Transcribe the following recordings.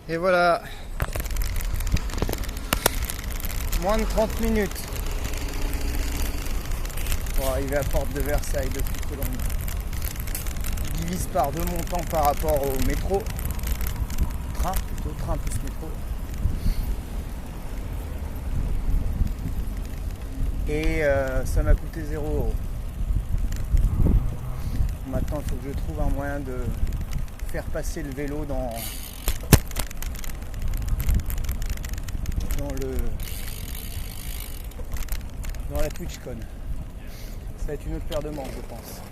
Et voilà, moins de 30 minutes pour arriver à Porte de Versailles depuis Colombes. Je divise par 2 mon temps par rapport au métro. Train plutôt, train plus métro. Et ça m'a coûté 0 €. Maintenant il faut que je trouve un moyen de faire passer le vélo dans la TwitchCon. Ça va être une autre paire de manches, je pense.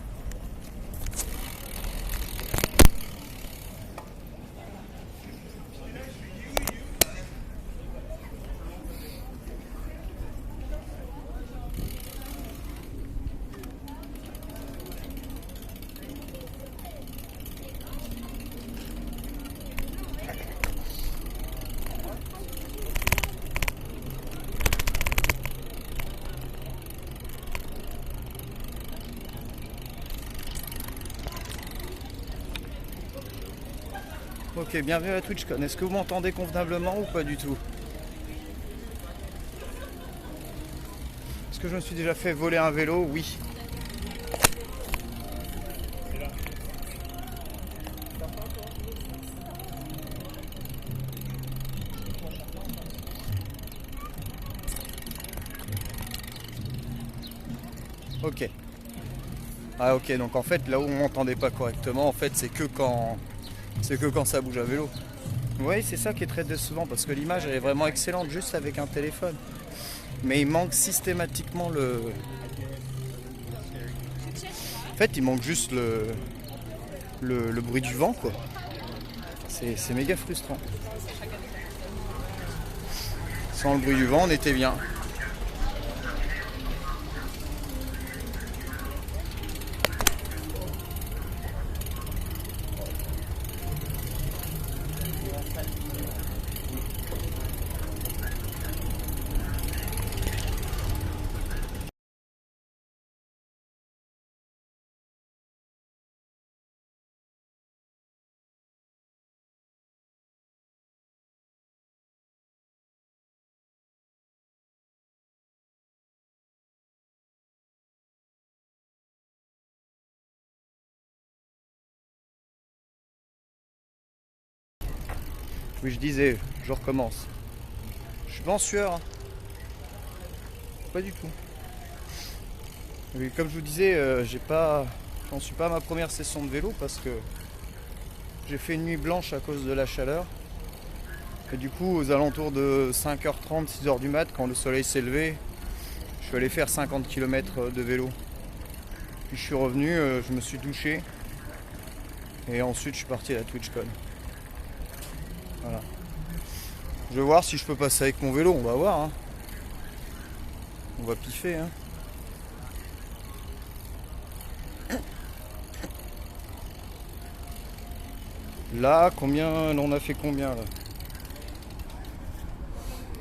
Ok, bienvenue à la TwitchCon. Est-ce que vous m'entendez convenablement ou pas du tout? Est-ce que je me suis déjà fait voler un vélo? Oui. Ok. Ah ok, donc en fait là où on m'entendait pas correctement, en fait c'est que quand ça bouge à vélo. Oui, c'est ça qui est très décevant parce que l'image elle est vraiment excellente juste avec un téléphone. Mais il manque systématiquement En fait, il manque juste le bruit du vent, quoi. C'est méga frustrant. Sans le bruit du vent, on était bien. Oui, je disais, je recommence. Je suis pas en sueur, hein. Pas du tout. Mais comme je vous disais, j'en suis pas à ma première session de vélo parce que j'ai fait une nuit blanche à cause de la chaleur. Et du coup, aux alentours de 5h30, 6h du mat, quand le soleil s'est levé, je suis allé faire 50 km de vélo. Puis je suis revenu, je me suis douché. Et ensuite, je suis parti à la TwitchCon. Voilà. Je vais voir si je peux passer avec mon vélo, on va voir, hein. On va piffer, hein. Là, on a fait combien là?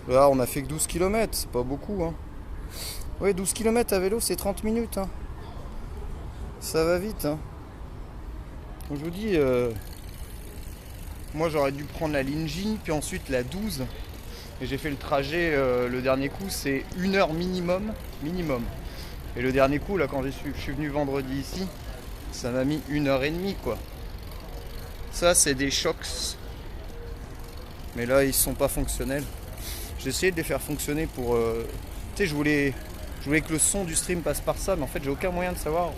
Là, on a fait que 12 km, c'est pas beaucoup, hein. Oui, 12 km à vélo, c'est 30 minutes, hein. Ça va vite, hein. Comme je vous dis, moi j'aurais dû prendre la ligne J, puis ensuite la 12. Et j'ai fait le trajet, le dernier coup, c'est 1 heure minimum. Et le dernier coup, là, quand je suis venu vendredi ici, ça m'a mis 1h30, quoi. Ça, c'est des chocs. Mais là, ils sont pas fonctionnels. J'ai essayé de les faire fonctionner pour... Tu sais, je voulais que le son du stream passe par ça, mais en fait, j'ai aucun moyen de savoir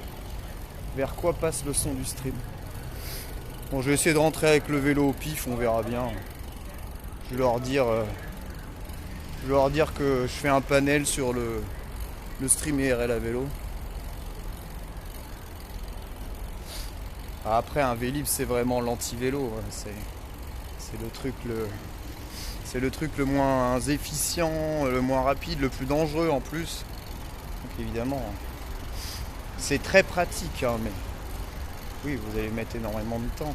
vers quoi passe le son du stream. Bon, je vais essayer de rentrer avec le vélo au pif, on verra bien. Je vais leur dire que je fais un panel sur le stream IRL à vélo. Après, un Vélib, c'est vraiment l'anti-vélo. C'est le truc le moins efficient, le moins rapide, le plus dangereux en plus. Donc évidemment, c'est très pratique, hein, mais oui, vous allez mettre énormément de temps.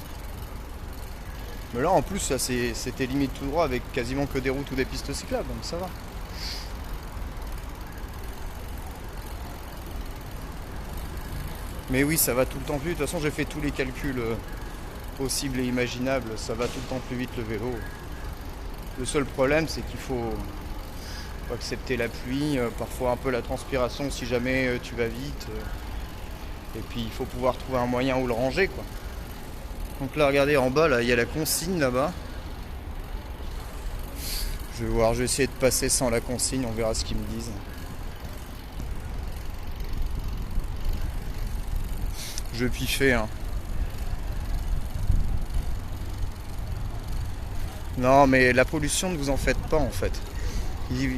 Mais là, en plus, ça, c'était limite tout droit avec quasiment que des routes ou des pistes cyclables, donc ça va. Mais oui, ça va tout le temps plus vite. De toute façon, j'ai fait tous les calculs possibles et imaginables. Ça va tout le temps plus vite le vélo. Le seul problème, c'est qu'il faut accepter la pluie, parfois un peu la transpiration si jamais tu vas vite. Et puis il faut pouvoir trouver un moyen où le ranger, quoi. Donc là, regardez en bas, là, il y a la consigne là-bas. Je vais voir, je vais essayer de passer sans la consigne, on verra ce qu'ils me disent. Je vais piffer, hein. Non, mais la pollution, ne vous en faites pas en fait.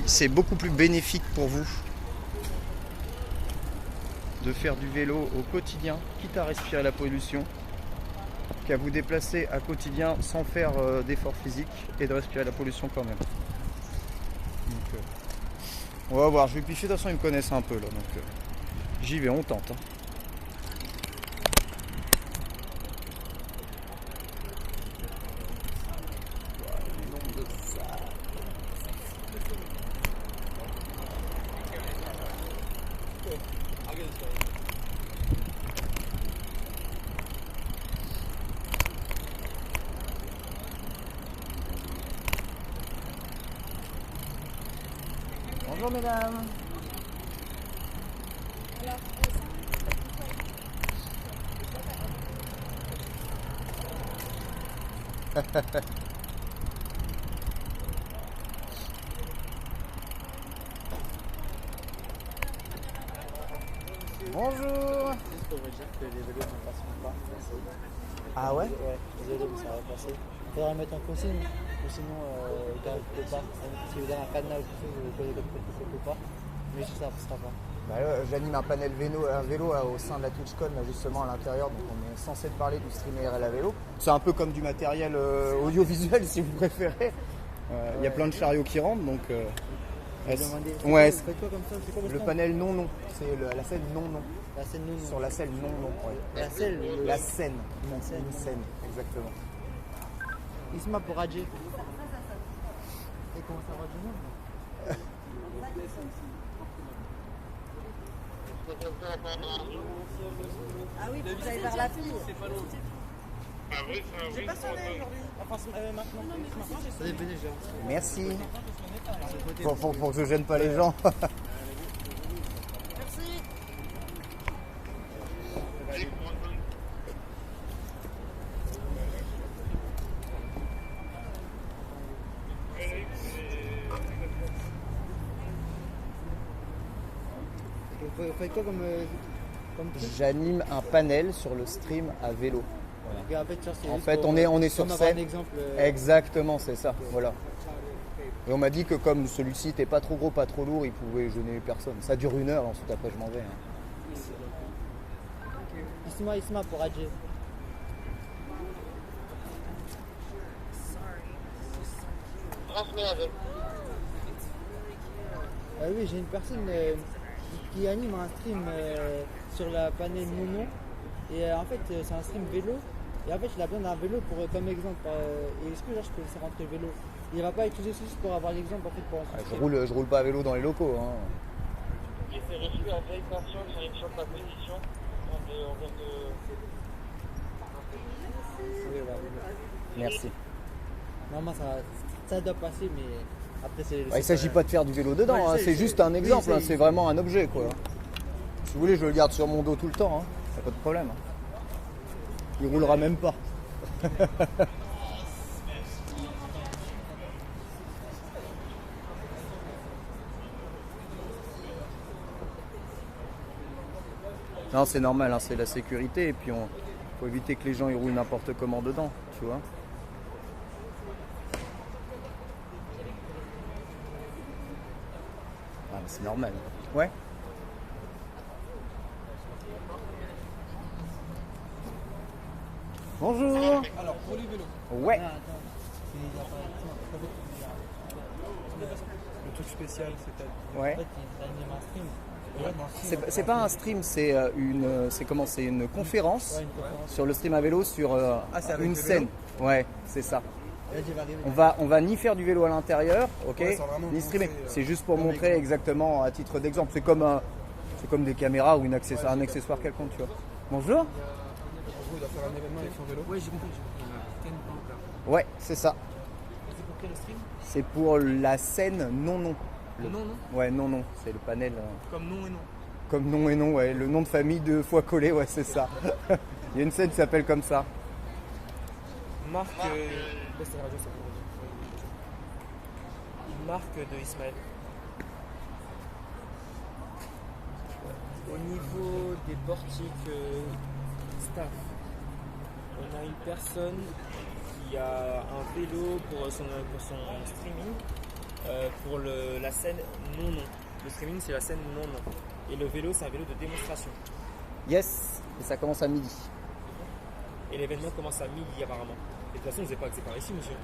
C'est beaucoup plus bénéfique pour vous de faire du vélo au quotidien, quitte à respirer la pollution, qu'à vous déplacer à quotidien sans faire d'effort physique et de respirer la pollution quand même. Donc, on va voir, je vais piffer, de toute façon ils me connaissent un peu là, donc j'y vais, on tente. Hein. Bonjour mesdames. Bonjour. Juste pour vous dire que les vélos ne passeront pas. Ah ouais? Ouais, désolé, mais ça va passer. Il faudra mettre en consigne, ou sinon, quelque part. Si vous avez un cadenas ou quelque chose, vous pouvez le mettre quelque part. Mais ça ne passera pas. Bah, j'anime un panel vélo là, au sein de la TwitchCon, là, justement à l'intérieur, donc on est censé parler du stream IRL à vélo. C'est un peu comme du matériel audiovisuel si vous préférez. Il y a plein de chariots qui rentrent, donc... ouais, Faites quoi comme ça? C'est quoi le panel non-non, c'est la scène non-non. La scène non. Sur la scène non-non, ouais. La scène. La scène, La scène. une scène, exactement. Isma pour Radji. Et comment ça Radji? Ah oui, vous allez vers la fille. J'ai pas sonné aujourd'hui. Enfin, maintenant. Allez, venez, j'ai Merci. Faut que je gêne pas les gens. Merci. Vous faites quoi comme truc? J'anime un panel sur le stream à vélo. Et en fait, En fait, on est sur comme avoir scène. un exemple. Exactement, c'est ça. Voilà. Et on m'a dit que comme celui-ci n'était pas trop gros, pas trop lourd, il pouvait gêner personne. Ça dure 1 heure, ensuite après je m'en vais. Hein. Isma pour Radji. Oui, j'ai une personne qui anime un stream sur la panel Mono. Et en fait, c'est un stream vélo. Et en fait, il a besoin d'un vélo pour, comme exemple. Et est-ce que là, je peux laisser rentrer le vélo? Il va pas utiliser ceci pour avoir l'exemple en fait pour Je roule pas à vélo dans les locaux. Hein. J'ai fait reçu la vieille personne sur une shop à position. On vient de... Merci. Normalement, ça doit passer, mais après, c'est. Il ne s'agit pas de faire du vélo dedans, hein, c'est juste un exemple, c'est vraiment un objet, quoi. Si vous voulez, je le garde sur mon dos tout le temps, hein. Y a pas de problème. Il roulera même pas. Non, c'est normal, hein, c'est la sécurité, et puis faut éviter que les gens ils roulent n'importe comment dedans, tu vois. Ah, c'est normal. Ouais. Bonjour. Alors, pour les vélos, Ouais. le truc spécial, c'est Ouais. En fait, il anime un stream. C'est pas un stream, c'est une conférence Ouais, une conférence. sur le stream à vélo sur c'est avec une le scène. Ouais, c'est ça. Radji va arriver. On va ni faire du vélo à l'intérieur, ok, Ouais, sans vraiment ni streamer. montrer, C'est juste pour montrer exactement à titre d'exemple. C'est comme des caméras ou un accessoire quelconque, tu vois. Bonjour. En gros, il doit faire un événement avec son vélo. Ouais, j'ai compris. Ouais, c'est ça. C'est pour quel stream? C'est pour la scène non. Non, non. Ouais, non. C'est le panel. Comme non et non. Comme nom et nom, ouais. Le nom de famille 2 fois collé, ouais, c'est ça. Il y a une scène qui s'appelle comme ça. Marque. Laisse la radio, ça peut. Marque de Ismaël. Au niveau des portiques staff, on a une personne qui a un vélo pour son streaming pour la scène non. Le streaming c'est la scène non. Et le vélo c'est un vélo de démonstration. Yes. Et ça commence à midi. Et l'événement commence à midi apparemment. Et de toute façon vous n'avez pas accès par ici monsieur.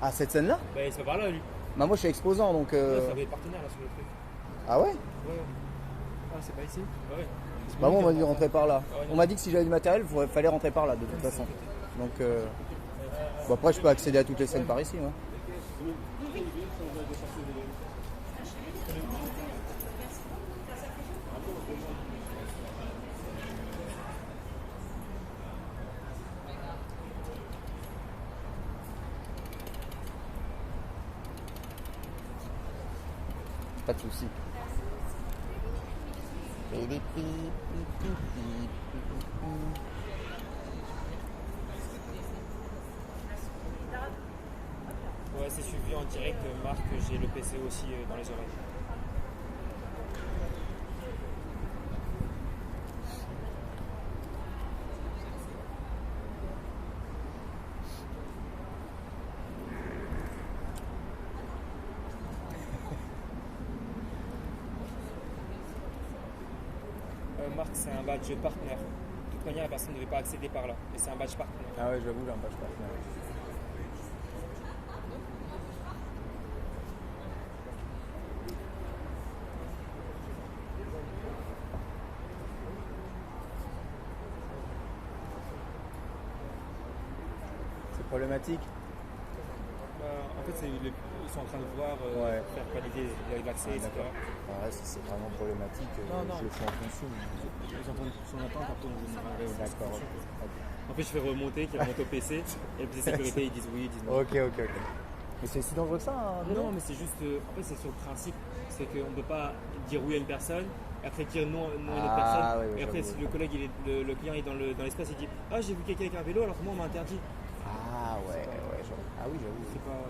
Ah, cette scène-là? Bah il se fait par là lui. Bah moi je suis exposant donc... Ouais, ça avait des partenaires là sur le truc. Ah ouais? Ouais. Ah, c'est pas ici? Ouais. Bah moi on m'a dit rentrer par là. Ah ouais, non. On m'a dit que si j'avais du matériel, il fallait rentrer par là de toute façon. Donc bon, après je peux accéder à toutes les scènes par ici. Ouais. Pas de soucis. Ouais, c'est suivi en direct. Marc, j'ai le PC aussi dans les oreilles. Marc, c'est un badge partenaire. De toute manière, la personne ne devait pas accéder par là. Et c'est un badge partenaire. Ah ouais, j'avoue, j'ai un badge partenaire. C'est problématique. En fait, ils sont en train de voir Ouais. faire valider l'accès, etc. Ah ouais, c'est vraiment problématique. Non. Je le fais en fonction. Ils entendent son attente, après on vous D'accord. En fait, je fais remonter, qui remonte au PC, et le PC sécurité, ils disent oui, ils disent non. Ok. Mais c'est si dangereux que ça, hein, vélo? Non, mais c'est juste, en fait, c'est sur le principe, c'est qu'on ne peut pas dire oui à une personne, et après dire non à une autre personne, ouais, et après, j'avoue. si le collègue, le client est dans l'espace, il dit ah, j'ai vu quelqu'un avec un vélo, alors que moi, on m'a interdit. Ah ouais, j'avoue. Ah oui, j'avoue. C'est pas.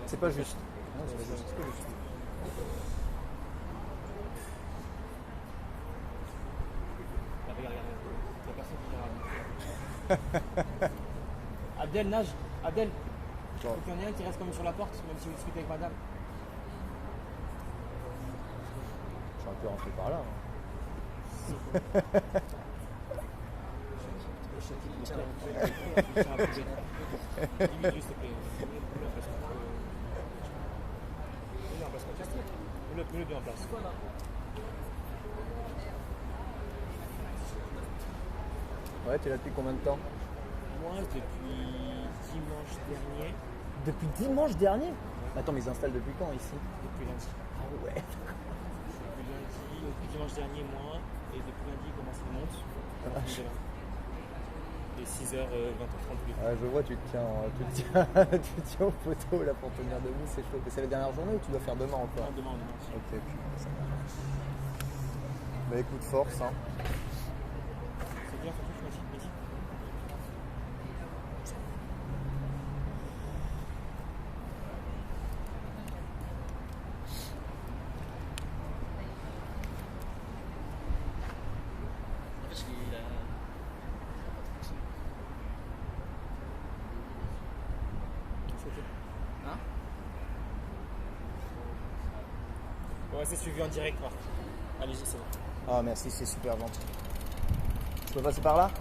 C'est pas juste. Non, c'est pas juste. Ah, regarde, il y a personne qui regarde. Abdel, nage. Abdel, il faut qu'il y en ait un qui reste comme sur la porte, même si vous discutez avec madame. J'aurais pu rentrer par là. Mets-le bien en place. Ouais, tu es là depuis combien de temps? Moi, depuis dimanche dernier, Depuis dimanche dernier? Attends, mais ils installent depuis quand ici? depuis lundi. Ah ouais. Depuis dimanche dernier, moi, et depuis lundi, comment ça monte. Et 6h, 20h30 plus. Ah, je vois, tu te tiens au poteau là pour tenir debout, c'est chaud. Mais c'est la dernière journée ou tu dois faire demain encore? Non, demain. Ok, ça marche. Bah écoute, force. Hein. C'est bien, surtout, je m'assieds. Ouais, c'est suivi en direct, Marc. Allez-y, c'est bon. Ah merci, c'est super gentil. Je peux passer par là?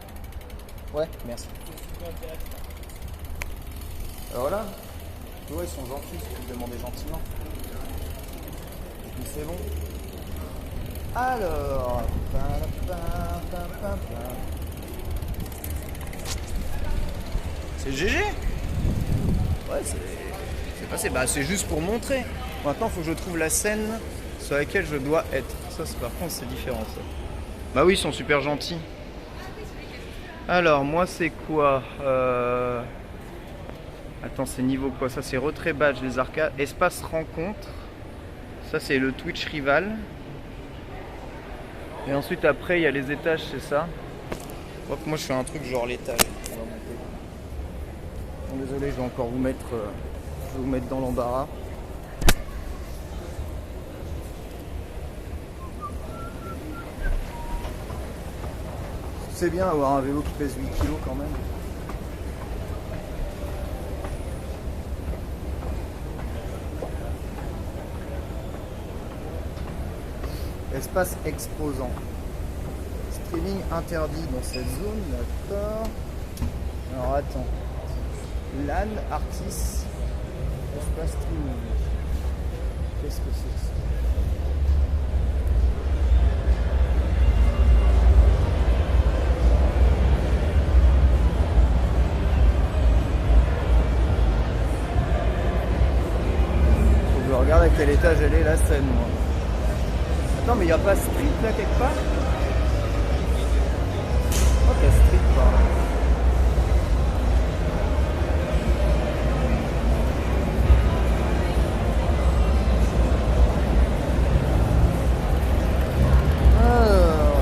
Ouais, merci. C'est suivi en direct. Alors voilà, tu vois, ils sont gentils, si tu me demandais gentiment. Et puis c'est bon. Alors, c'est GG? Ouais, c'est passé. Bah, c'est juste pour montrer. Maintenant, il faut que je trouve la scène sur laquelle je dois être. Ça, par contre, c'est différent, ça. Bah oui, ils sont super gentils. Alors, moi, c'est quoi Attends, c'est niveau quoi? Ça c'est retrait badge, les arcades. Espace rencontre. Ça c'est le Twitch rival. Et ensuite après il y a les étages, c'est ça. Hop, moi je fais un truc genre l'étage. On va monter. Bon, désolé, je vais encore vous mettre, dans l'embarras. C'est bien avoir un vélo qui pèse 8 kg quand même. Espace exposant. Streaming interdit dans cette zone, d'accord. Alors attends. LAN, Artis, espace streaming. Qu'est-ce que c'est que ça? Faut que je regarde à quel étage elle est la scène, moi. Attends, mais il n'y a pas street là quelque part? Oh, il y a street par là. Alors.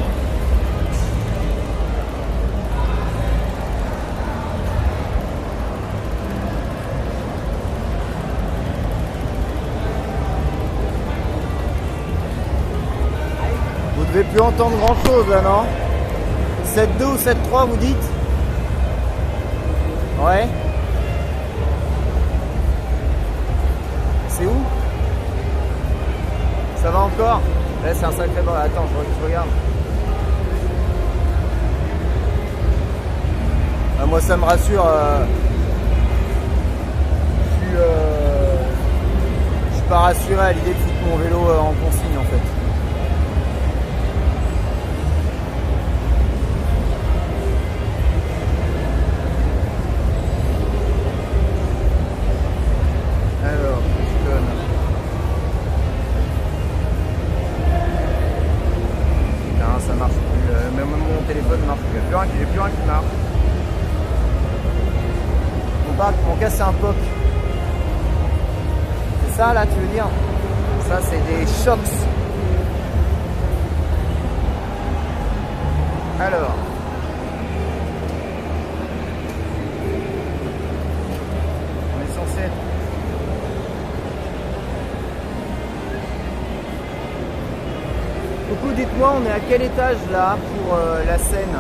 Vous devez plus entendre grand chose là, non? 7-2 ou 7-3 vous dites? Ouais. C'est où? Ça va encore? Là c'est un sacré bordel. Attends, je regarde. Ah, moi ça me rassure. Je suis pas rassuré à l'idée de foutre mon vélo en consigne en fait. Alors, je donne. Non, ça marche plus. Même mon téléphone marche plus. J'ai plus rien qui marche. Mon cas c'est un POC. C'est ça là, tu veux dire? Ça c'est des chocs. Alors. On est censé être. Coucou, dites-moi, on est à quel étage là pour la scène?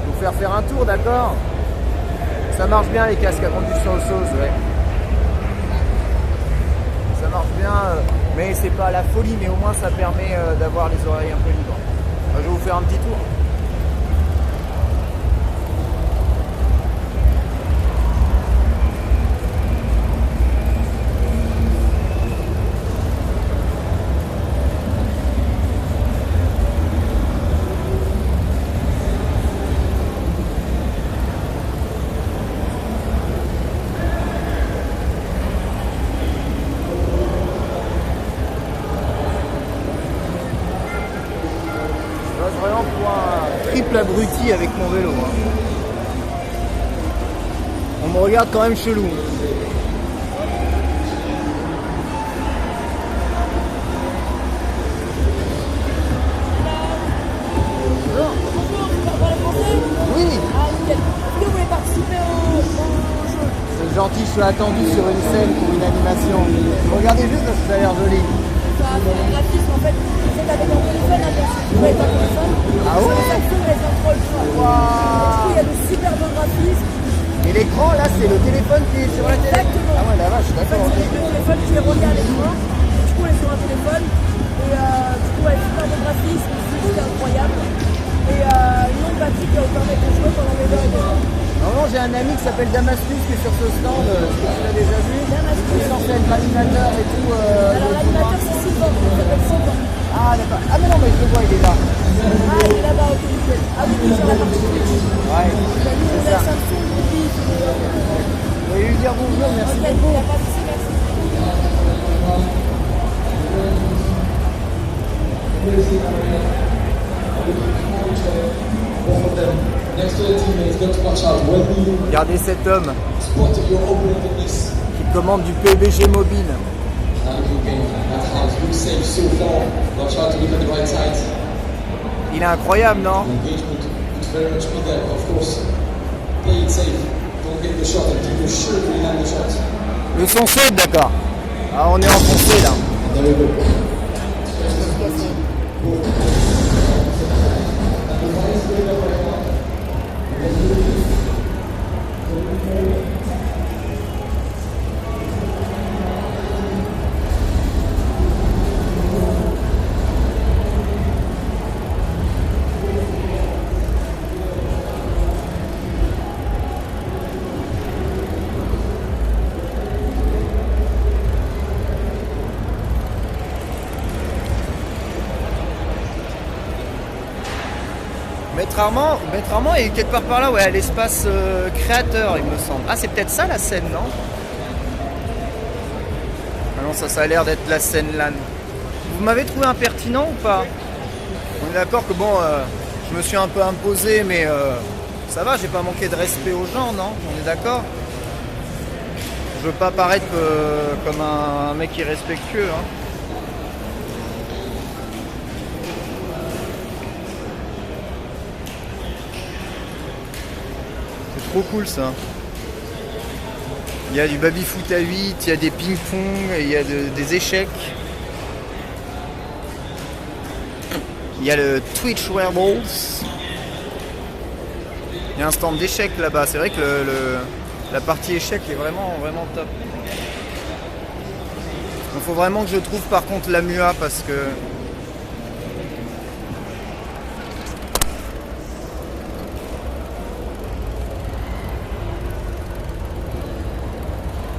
Vous faire un tour, d'accord? Ça marche bien les casques à conduction osseuse, ouais. Ça marche bien, mais c'est pas la folie, mais au moins ça permet d'avoir les oreilles un peu libres. Je vais vous faire un petit tour. Triple abruti avec mon vélo. Hein. On me regarde quand même chelou. Oui. Est-ce que vous voulez participer au jeu? C'est gentil, je suis attendu sur une scène pour une animation. Regardez juste parce que ça a l'air joli. Ça a fait un graphisme en fait. C'est avec un téléphone, là, bien sûr. Vous pouvez être un téléphone. Ah ouais? Ça fonctionne avec un Pro Ultra. Wow. Du coup, il y a de super bons graphismes. Et l'écran là, c'est le téléphone qui est sur la télé. Exactement. Ah ouais, là-bas, je suis En fait, d'accord. c'est le téléphone qui est relié à l'écran. Du coup, on est sur un téléphone. Et du coup, ouais, super bon graphisme. C'est incroyable. Et une longue batterie qui va vous permettre de jouer pendant les heures et des heures. Non, j'ai un ami qui s'appelle Damascus qui est sur ce stand. Tu l'as déjà vu? Damascus. Il est censé être l'animateur et tout. Alors, l'animateur, c'est Sylvain. Il s'appelle Sylvain. Ah d'accord. Ah mais non, mais je le vois, il est là. Ah, il est là-bas, ok, nickel. Ah oui, il est sur la partie Twitch. Ouais, Il a mis c'est une ça. Samsung Ruby. Vous voulez lui dire bonjour, merci Ok, il beaucoup. n'y a pas de souci, merci. Merci. Regardez cet homme qui commande du PUBG Mobile. Il est incroyable, non? Le son saute, d'accord. Ah, on est enfoncé là. Maître Armand est quelque part par là, ouais, à l'espace créateur, il me semble. Ah, c'est peut-être ça la scène, non? Ah non, ça a l'air d'être la scène LAN. Vous m'avez trouvé impertinent ou pas? On est d'accord que bon, je me suis un peu imposé, mais ça va, j'ai pas manqué de respect aux gens, non? On est d'accord? Je veux pas paraître comme un mec irrespectueux, hein. Trop cool ça. Il y a du baby-foot à 8, il y a des ping-pong, il y a des échecs. Il y a le Twitch Wearables. Il y a un stand d'échecs là-bas. C'est vrai que la partie échecs est vraiment top. Il faut vraiment que je trouve par contre la MUA parce que...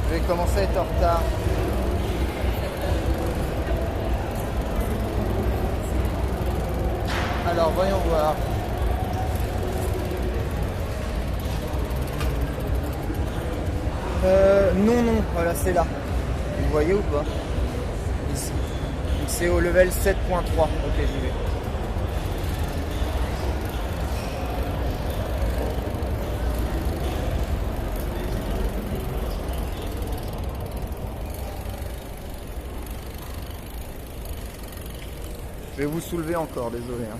Je vais commencer à être en retard. Alors voyons voir. Non, voilà c'est là. Vous voyez ou pas? Ici. C'est au level 7.3. Ok, j'y vais. Je vais vous soulever encore, désolé. Hein.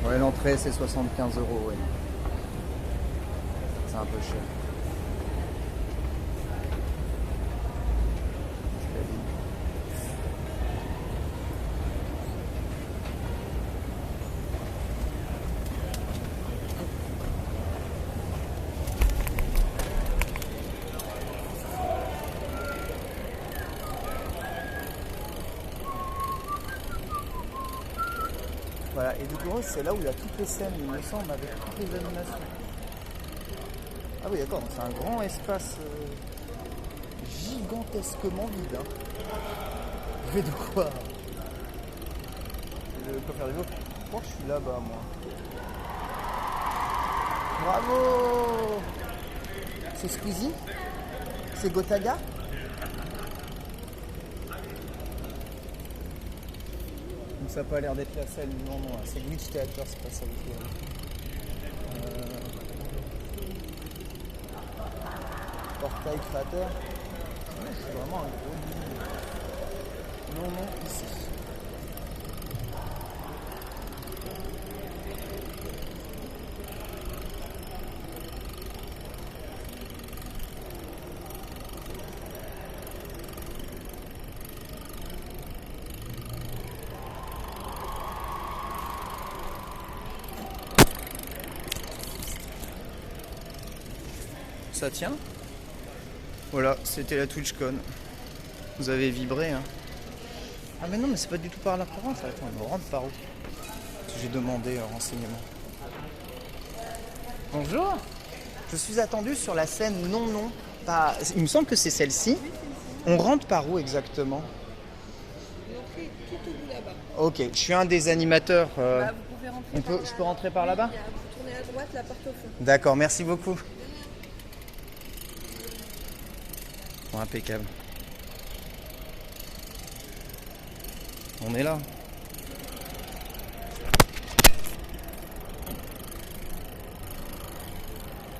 Ouais, l'entrée c'est 75 €, ouais. C'est un peu cher. Voilà, et du coup c'est là où il y a toutes les scènes, il me semble, avec toutes les animations. Ah oui d'accord, c'est un grand espace gigantesquement vide. Hein. Je vais de quoi? Je vais pas faire des autres. Pourquoi je suis là-bas moi? Bravo! C'est Squeezie? C'est Gotaga? Ça n'a pas l'air d'être la scène, non, c'est Glitch Theater, c'est pas ça du tout. Portail créateur. C'est vraiment un gros livre. Non, ici. Ça tient. Voilà, c'était la TwitchCon. Vous avez vibré, hein. Ah mais non, mais c'est pas du tout par là qu'on rentre. Attends, on rentre par où? J'ai demandé renseignement. Bonjour. Je suis attendu sur la scène non. Pas... Il me semble que c'est celle-ci. On rentre par où exactement? Tout au bout là-bas. Ok, je suis un des animateurs. Vous pouvez rentrer Je peux rentrer par là-bas? Vous tournez à droite, la porte au fond. D'accord, merci beaucoup. Bon, impeccable. On est là.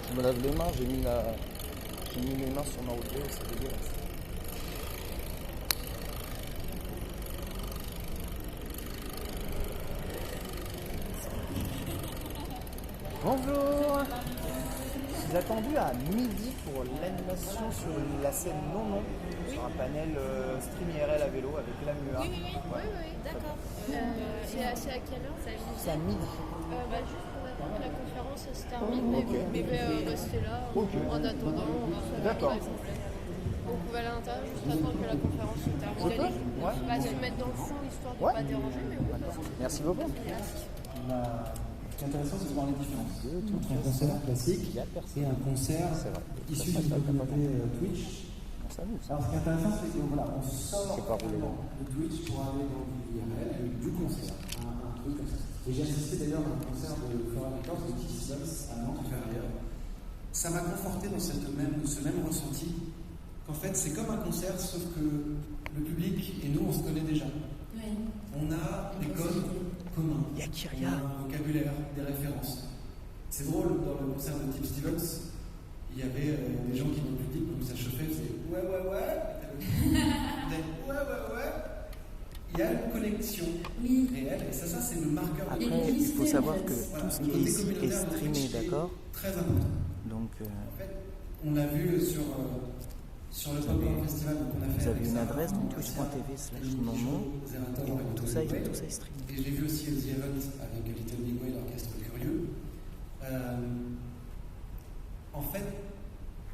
Je me lave les mains, j'ai mis mes mains sur ma route, c'est dégueulasse. Bonjour. Je suis attendu à midi pour l'animation sur la scène Non, sur un panel stream IRL à vélo avec la MUA. Oui, d'accord. C'est à quelle heure? C'est à midi. Juste pour attendre que la conférence se termine, mais restez là. En attendant, on va faire D'accord. la complète. Vous pouvez aller à l'intérieur juste attendre que la conférence se termine. Je peux? Ouais. Se mettre dans le fond histoire de ne pas déranger, mais oui. Merci beaucoup. Ce qui est intéressant, c'est de voir les différences entre un concert classique et un concert issu d'une communauté Twitch. Alors, ce qui est intéressant, c'est que voilà, on sort vraiment de Twitch pour aller dans du IRL avec du concert, un truc comme ça. Et j'ai assisté d'ailleurs à un concert de Flora Records de Kiss à Nantes inférieure. Ça m'a conforté dans ce même ressenti qu'en fait, c'est comme un concert, sauf que le public et nous, on se connaît déjà. On a des codes communs, on a un vocabulaire, des références. C'est drôle, dans le concert de Tip Stevens, il y avait des gens qui dans le public, donc ça chauffait, faisaient ouais. Il y a une connexion réelle, et ça c'est le marqueur. Après, il faut savoir que tout ce qui est ici est streamé, d'accord? Très important. Donc, en fait, on a vu sur le Popcorn Festival, donc on a fait. Vous avez une adresse, donc twitch.tv/nonnon, et tout ça est streamé. Et j'ai vu aussi The Event avec Little Big Way, l'orchestre curieux. En fait,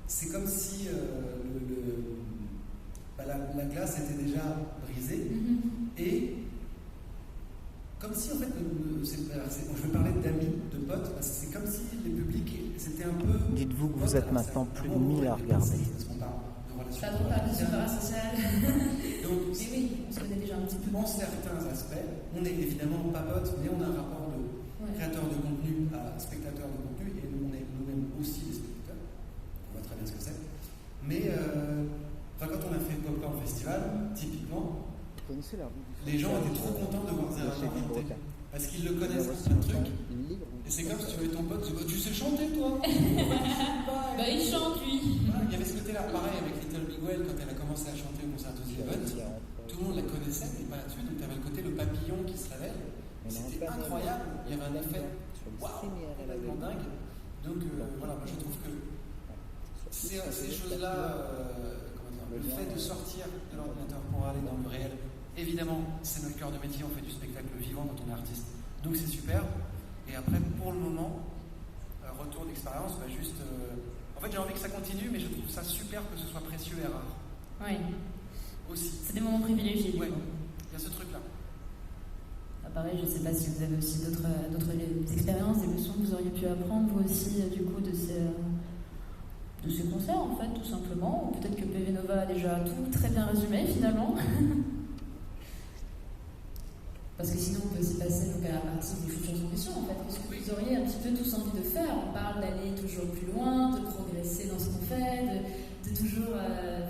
c'est comme si la glace était déjà brisée et comme si en fait, je vais parler d'amis, de potes, parce que c'est comme si les publics c'était un peu. Dites-vous que vous êtes maintenant plus de 1000 à regarder. Pas trop par de parasocial. Donc, mais oui, on se connaît déjà un petit peu. Dans certains aspects, on est évidemment pas potes, mais on a un rapport de créateur de contenu à spectateur de contenu, et on est nous-mêmes aussi des spectateurs. On voit très bien ce que c'est. Mais quand on a fait Popcorn Festival, typiquement, les gens étaient trop contents de voir Zerator chanter. Parce qu'ils le connaissent, un truc. Et c'est comme si tu avais ton pote, tu sais chanter toi? Il chante lui. Il y avait ce côté-là, pareil avec Little Big Well, quand elle a commencé à chanter au concert de The Event, tout le monde la connaissait, mais pas là-dessus, donc tu avais le côté le papillon qui se révèle. C'était incroyable, il y avait un effet complètement dingue. Donc voilà, moi je trouve que ces choses-là, le fait de sortir de l'ordinateur pour aller dans le réel, évidemment, c'est notre cœur de métier, on fait du spectacle vivant quand on est artiste. Donc c'est super. Et après, pour le moment, retour d'expérience, juste. En fait, j'ai envie que ça continue, mais je trouve ça super que ce soit précieux et rare. Oui. Aussi. C'est des moments privilégiés. Oui, il y a ce truc-là. Pareil, je ne sais pas si vous avez aussi d'autres expériences, des leçons que vous auriez pu apprendre, vous aussi, du coup, de ces concerts, en fait, tout simplement. Ou peut-être que PV Nova a déjà tout très bien résumé, finalement. Parce que sinon, on peut aussi passer donc, à la partie des futures ambitions, en fait. Qu'est-ce que vous auriez un petit peu tous envie de faire? On parle d'aller toujours plus loin, de progresser dans ce qu'on fait, de toujours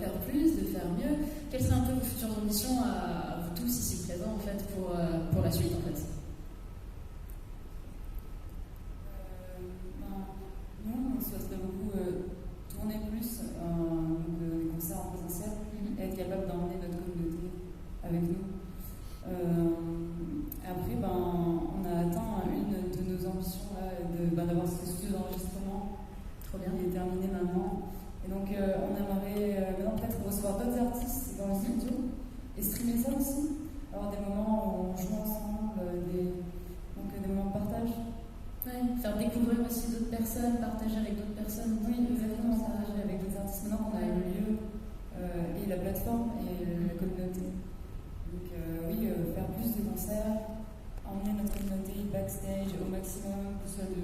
faire plus, de faire mieux. Quelles seraient un peu vos futures ambitions à vous tous ici présents, en fait, pour la suite, en fait? Nous, on souhaiterait beaucoup tourner plus des concerts en présentiel et être capable d'emmener notre communauté avec nous. Après, on a atteint une de nos ambitions d'avoir ce studio d'enregistrement. Trop bien. Qui est terminé maintenant. Et donc, on aimerait maintenant peut-être recevoir d'autres artistes dans le studio et streamer ça aussi. Avoir des moments où on joue ensemble, des moments de partage. Ouais, faire découvrir aussi d'autres personnes, partager avec d'autres personnes. Oui, exactement, partager avec des artistes. Maintenant qu'on a le lieu et la plateforme et la communauté. Donc oui, faire plus de concerts, emmener notre communauté backstage au maximum, que ce soit de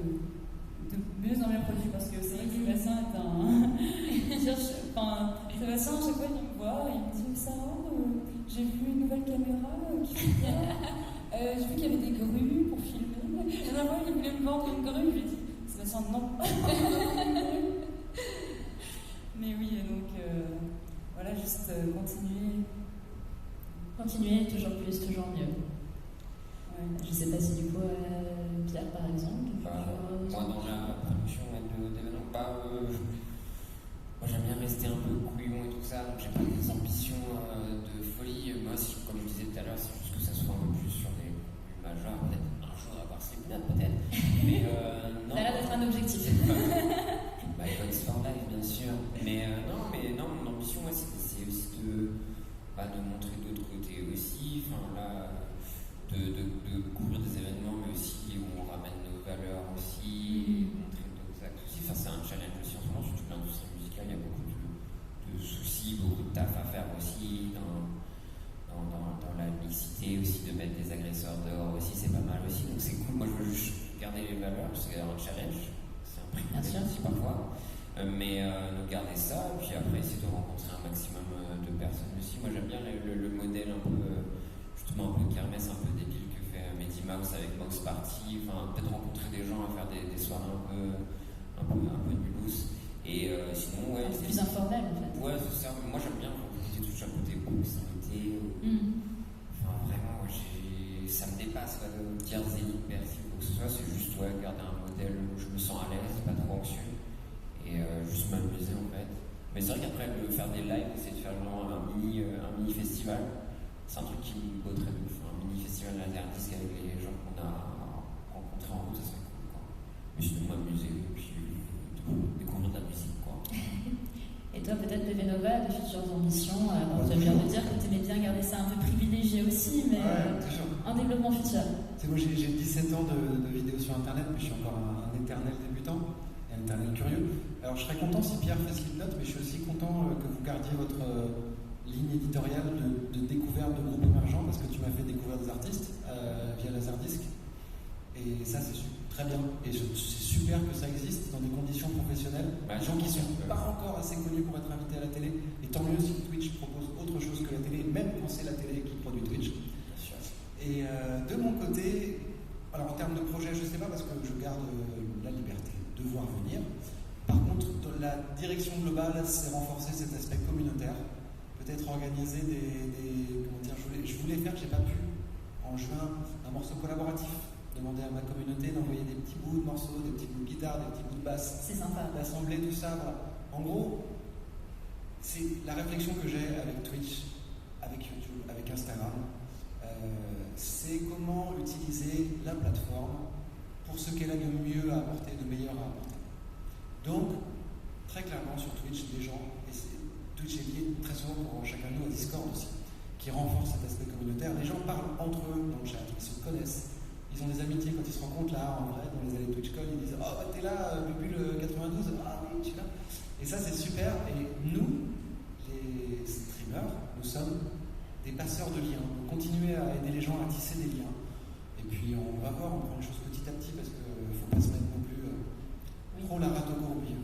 mieux en mieux produits, parce que c'est vrai que Sébastien est un... Sébastien, à chaque fois, il me voit, il me dit « Sarah, j'ai vu une nouvelle caméra qui fait bien. J'ai vu qu'il y avait des grues pour filmer. » La dernière fois, il voulait me vendre une grue, je lui ai dit « Sébastien, non. » Mais oui, donc... continuer, toujours plus, toujours mieux. Ouais. Je sais pas si du coup, Pierre par exemple. Moi dans la production d'événements, moi j'aime bien rester un peu couillon et tout ça, donc j'ai pas des ambitions de folie. Moi, comme je disais tout à l'heure, c'est juste que ça soit un peu plus sur des majeurs, peut-être un jour avoir Slipknot peut-être. Mais non. Ça a l'air d'être un objectif. Icons for Life bien sûr. Mais non, mon ambition c'est aussi de montrer d'autres côtés aussi. Enfin là, de couvrir des événements, mais aussi où on ramène nos valeurs aussi, et montrer d'autres actes aussi. Enfin, c'est un challenge aussi en ce moment, surtout que l'industrie musicale, il y a beaucoup de soucis, beaucoup de taf à faire aussi dans la mixité aussi, de mettre des agresseurs dehors aussi, c'est pas mal aussi. Donc c'est cool, moi je veux juste garder les valeurs, c'est un challenge, c'est un privilège aussi parfois. Mais nous garder ça, puis après essayer de rencontrer un maximum de personnes aussi. Moi j'aime bien le modèle un peu, justement un peu kermesse, un peu débile que fait Mehdi Mouse avec Mouse Party, enfin peut-être rencontrer des gens à faire des soirées un peu nulous. Et sinon, ouais. C'est plus informel en fait. Ouais, c'est ça. Moi j'aime bien quand tu touches un côté proximité. Enfin vraiment, ça me dépasse, pas de dire zénith, Bercy ou quoi que ce soit, c'est juste garder un modèle où je me sens à l'aise, pas trop anxieux. Et juste m'amuser en fait. Mais c'est vrai qu'après faire des lives, c'est de faire vraiment un mini festival. C'est un truc qui me botterait de ouf. Un mini festival laserdisc avec les gens qu'on a rencontrés en route, ça serait cool quoi. Mais sinon m'amuser et puis découvrir de la musique quoi. Et toi peut-être PV Nova, de futures ambitions, tu viens de dire que tu aimais bien garder ça un peu privilégié aussi, mais en développement futur. Moi j'ai 17 ans de vidéos sur internet, mais je suis encore un éternel débutant. Internet curieux. Alors je serais content si Pierre fait Slipknot, mais je suis aussi content que vous gardiez votre ligne éditoriale de découverte de groupes émergents, parce que tu m'as fait découvrir des artistes via Laserdisc. Et ça c'est très bien. Et c'est super que ça existe dans des conditions professionnelles. Des gens qui ne sont pas encore assez connus pour être invités à la télé. Et tant mieux si Twitch propose autre chose que la télé, même quand c'est la télé qui produit Twitch. Et de mon côté, alors en termes de projet, je ne sais pas, parce que je garde la liberté de voir venir. Par contre, la direction globale, c'est renforcer cet aspect communautaire. Peut-être organiser je voulais faire, j'ai pas pu, en juin, un morceau collaboratif. Demander à ma communauté d'envoyer des petits bouts de morceaux, des petits bouts de guitare, des petits bouts de basse. C'est sympa. D'assembler tout ça, voilà. En gros, c'est la réflexion que j'ai avec Twitch, avec YouTube, avec Instagram. C'est comment utiliser la plateforme pour ce qu'elle a de mieux à apporter, de meilleur à apporter. Donc, très clairement sur Twitch, les gens, et Twitch est lié très souvent pour chacun de nous à Discord aussi, qui renforce cet aspect communautaire. Les gens parlent entre eux dans le chat, ils se connaissent, ils ont des amitiés quand ils se rencontrent là, en vrai, dans les allées TwitchCon, ils disent « Oh, t'es là depuis le 92 ? Ah oui, je suis là !» Et ça, c'est super. Et nous, les streamers, nous sommes des passeurs de liens. On continuer à aider les gens à tisser des liens. Et puis, on va voir, on prend les choses petit à petit, parce qu'il ne faut pas se mettre non plus trop la rate au courbillon,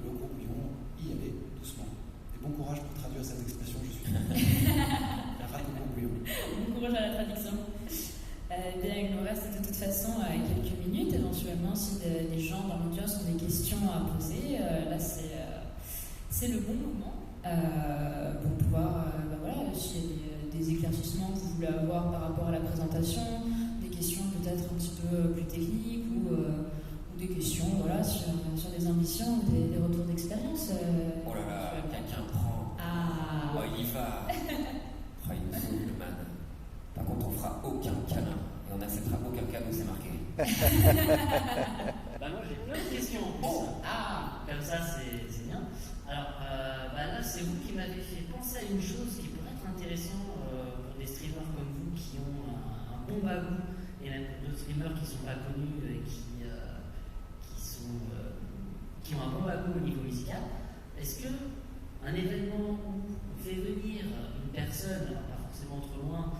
y aller doucement. Et bon courage pour traduire cette expression, je suis la rate au courbillon. Bon courage à la traduction. Bien, il nous reste de toute façon quelques minutes, éventuellement, si des gens dans l'audience ont des questions à poser. Là, c'est le bon moment pour pouvoir, s'il y a des éclaircissements que vous voulez avoir par rapport à la présentation, des questions peut-être un petit peu plus techniques ou des questions sur des ambitions, des retours d'expérience. Oh là là, quelqu'un prend. Oh, il y va. Il nous sauve le man. Par contre, on fera aucun câlin et on n'acceptera aucun cadeau, c'est marqué. Moi j'ai plein de questions en plus. Comme ça c'est bien. Alors là c'est vous qui m'avez fait penser à une chose qui pourrait être intéressant pour des streamers comme vous qui ont un bon bagou et même pour d'autres streamers qui ne sont pas connus et qui ont un bon bagou au niveau musical. Est-ce qu'un événement où on fait venir une personne, pas forcément trop loin,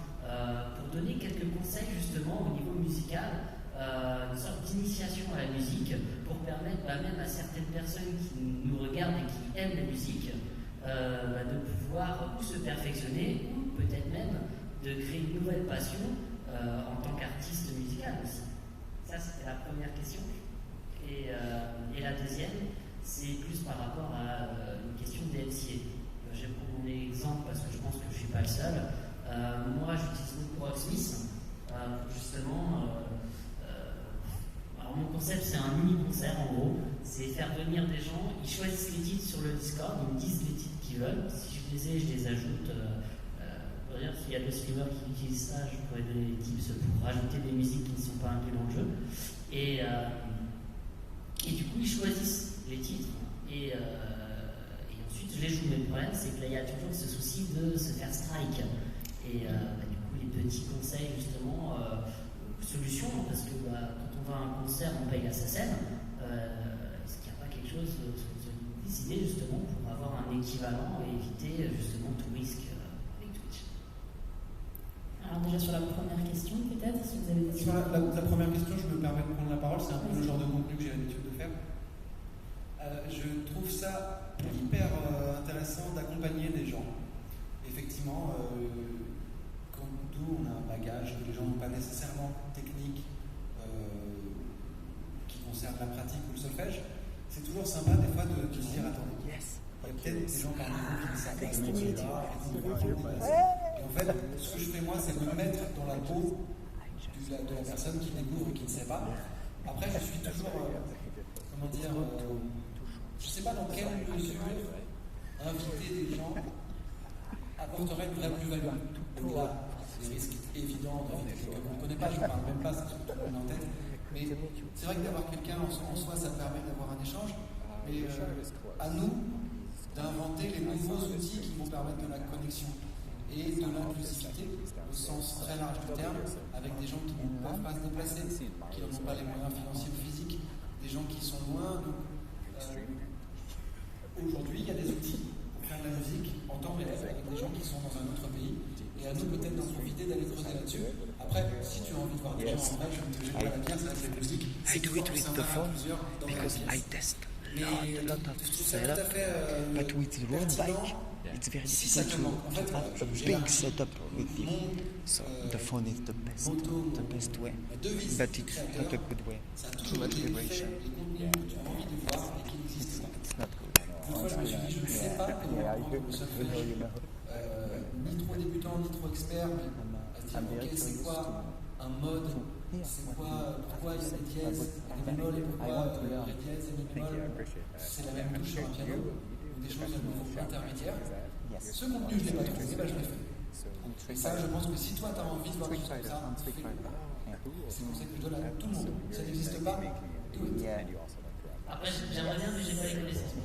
pour donner quelques conseils justement au niveau musical, une sorte d'initiation à la musique pour permettre même à certaines personnes qui nous regardent et qui aiment la musique de pouvoir ou se perfectionner ou peut-être même de créer une nouvelle passion en tant qu'artiste musical aussi. Ça c'était la première question. Et la deuxième, c'est plus par rapport à une question d'MCA. Je vais prendre mon exemple parce que je pense que je ne suis pas le seul. Moi, j'utilise venir des gens, ils choisissent les titres sur le Discord, ils me disent les titres qu'ils veulent. Si je les ai, je les ajoute. S'il y a des streamers qui utilisent ça, je pourrais donner des tips pour rajouter des musiques qui ne sont pas incluses dans le jeu. Et du coup, ils choisissent les titres et ensuite je les joue. Mais le problème, c'est que là, il y a toujours ce souci de se faire strike. Et du coup, les petits conseils, justement, solutions, parce que quand on va à un concert, on paye à sa scène. Est-ce qu'il n'y a pas quelque chose de décider justement pour avoir un équivalent et éviter justement tout risque avec Twitch? Alors déjà sur la première question, peut-être, si vous avez des questions. Sur la première question, je me permets de prendre la parole, c'est un peu le genre de contenu que j'ai l'habitude de faire. Je trouve ça hyper intéressant d'accompagner des gens. Effectivement, quand nous, on a un bagage que les gens n'ont pas nécessairement technique qui concerne la pratique ou le solfège, c'est toujours sympa des fois de se dire attendez, il y a peut-être des gens parmi vous qui ne savent pas ce que c'est là, et en fait, ce que je fais moi, c'est me mettre dans la peau de la personne qui découvre et qui ne sait pas. Après, je suis toujours, comment dire, je ne sais pas dans quelle mesure inviter des gens apporterait une vraie plus-value. Donc là, c'est des risques évidents d'inviter quelqu'un qu'on ne connaît pas, je ne parle même pas, c'est ce que tout le monde a en tête. Mais c'est vrai que d'avoir quelqu'un en soi, ça permet d'avoir un échange. Mais à nous d'inventer les nouveaux outils qui vont permettre de la connexion et de l'inclusivité au sens très large du terme, avec des gens qui ne peuvent pas se déplacer, qui n'ont pas les moyens financiers ou physiques, des gens qui sont loin. Donc, aujourd'hui, il y a des outils pour faire de la musique en temps réel avec des gens qui sont dans un autre pays. Et à nous peut-être d'en profiter, d'aller creuser là-dessus. Après, si tu as envie de voir des gens en vrai, je ne te jette pas la pierre, c'est avec la musique. I do it with the phone because I test a lot of setup, but with the road bike, it's very difficult to have a big setup with you. So the phone is the best way, but it's not a good way. Too much vibration. It's not good. Une fois, je me suis dit, je ne sais pas comment apprendre le solfège, ni trop débutant, ni trop expert, mais à se dire, ok, c'est quoi un mode, c'est quoi, pourquoi il y a des dièses, des bémols, et pourquoi les dièses et les bémols, c'est la même touche sur un piano, ou des choses à nouveau intermédiaires. Ce contenu, je ne l'ai pas trouvé, je l'ai fait. Et ça, je pense que si toi, tu as envie de voir quelque chose comme ça, fais-le. C'est pour ça que je donne à tout le monde. Ça n'existe pas, do it. Après, j'aimerais bien, mais j'ai pas les connaissances.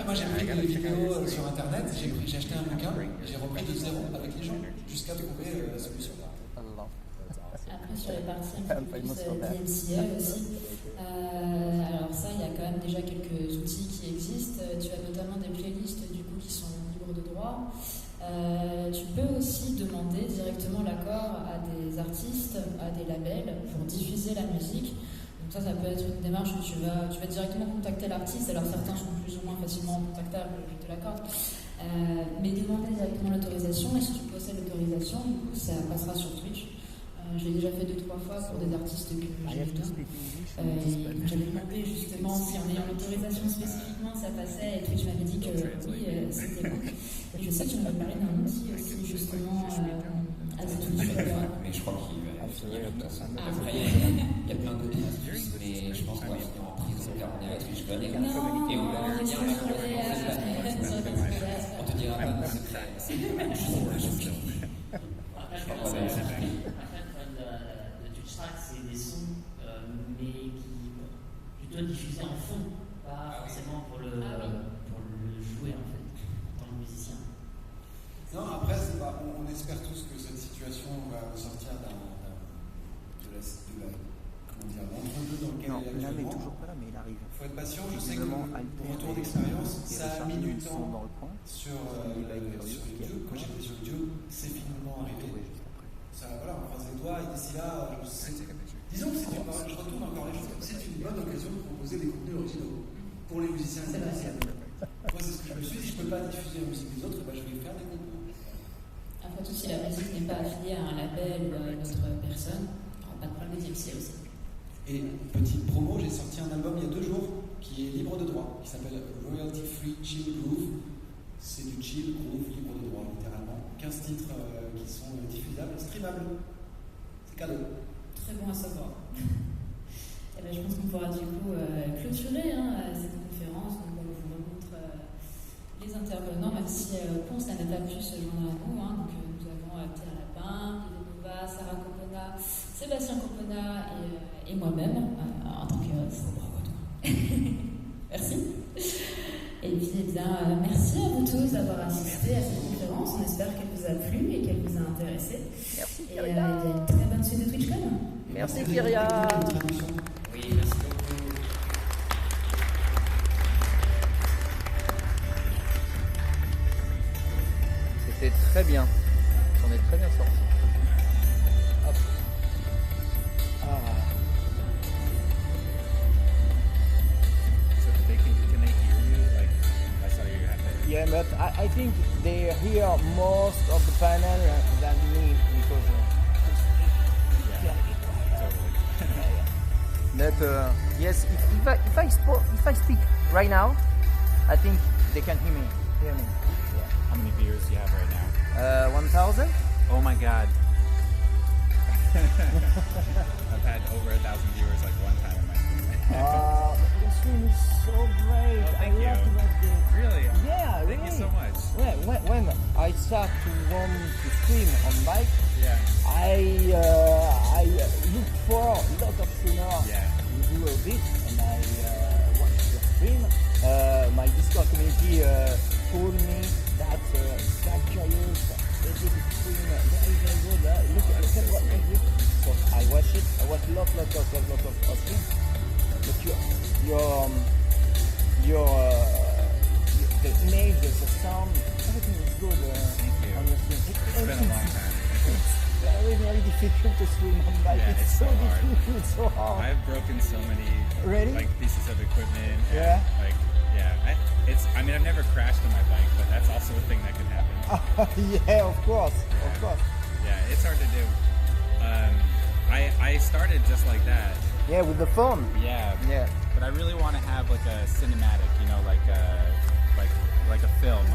Moi, j'ai pris des vidéos sur internet, j'ai acheté un bouquin, j'ai repris de zéro avec les gens, jusqu'à trouver la solution. Après, sur les parties un peu plus DMCA aussi, alors ça, il y a quand même déjà quelques outils qui existent. Tu as notamment des playlists du coup qui sont libres de droit. Tu peux aussi demander directement l'accord à des artistes, à des labels pour diffuser la musique. Donc ça peut être une démarche où tu vas directement contacter l'artiste. Alors certains sont plus ou moins facilement contactables, je te l'accorde. Mais demander directement l'autorisation, et si tu possèdes l'autorisation, du coup ça passera sur Twitch. Je l'ai déjà fait 2-3 fois pour des artistes que j'aime bien. J'avais demandé justement si en ayant l'autorisation spécifiquement ça passait, et Twitch m'avait dit que oui, c'était bon. Et je sais que tu m'avais parlé d'un outil aussi justement à cette mais je crois qu'il va finir de toute façon. Après, il y a plein d'autres astuces, mais je pense qu'on va finir en prison car on est à Twitch Gone et on va dire on te dira pas de secret. C'est des sons, mais qui plutôt diffusés en fond, pas forcément pour le jouer en fait, dans le musicien. Non, après, on espère tous que cette situation va sortir de l'entre-deux dans lequel il est actuellement. toujours pas là, mais il arrive. Il faut être patient, je sais que pour retour d'expérience, ça a mis du temps sur YouTube. Quand j'étais sur YouTube, c'est finalement arrivé. Ça, voilà, on croise les doigts et d'ici là, disons que je retourne encore les choses. C'est une bonne occasion de proposer des contenus originaux pour les musiciens et les musiciennes. Moi, c'est ce que je me suis dit, je ne peux pas diffuser la musique des autres, je vais faire des contenus. Après tout, si la musique n'est pas affiliée à un label ou à une autre personne, il n'y aura pas de problème de DMCA aussi. Et petite promo, j'ai sorti un album il y a 2 jours qui est libre de droit, qui s'appelle Royalty Free Chill Groove. C'est du chill groove libre de droit, littéralement. 15 titres qui sont diffusables, streamables. C'est cadeau. Très bon à savoir. Et ben, je pense qu'on pourra du coup clôturer cette conférence. Donc, je vous rencontre les intervenants. Merci Ponce, n'a pas pu se joindre à nous. Donc, nous avons Pierre Lapin, Guido Nova, Sarah Copona, Sébastien Copona et moi-même en tant que bravo à toi. Merci. Et puis, eh bien, merci à vous tous d'avoir assisté à cette conférence. On espère qu'elle vous a plu et qu'elle vous a intéressé. Merci, et il y a une très bonne suite de TwitchCon. Merci, Kyria. Oui, merci beaucoup. C'était très bien. On est très bien sorti. Hop. So can they hear you? Like I saw you have that. Yeah, but I think they hear most of the panel than me because. But yes, if I speak right now, I think they can hear me. Yeah. How many viewers do you have right now? 1,000. Oh my God. I've had over 1,000 viewers like one time in my stream. The stream is so great. Oh, thank I love you. to watch this. Really? Yeah, Thank you so much. When I start to want to stream on bike, Yeah. I look for a lot of streamers who do a bit, and I watch the stream. My Discord community told me that that curious, they did the stream very good. Look at what they did. So I watch it. I watch lot of streams. But the image, the sound, everything is good on your stream. It's been a long time. It's very difficult to swim on bike. Yeah, it's so hard. difficult, so hard. I've broken so many like pieces of equipment. Yeah. I mean, I've never crashed on my bike, but that's also a thing that can happen. Yeah, of course. Yeah, it's hard to do. I started just like that. Yeah, with the phone. Yeah. Yeah. But I really want to have like a cinematic, you know, like a film.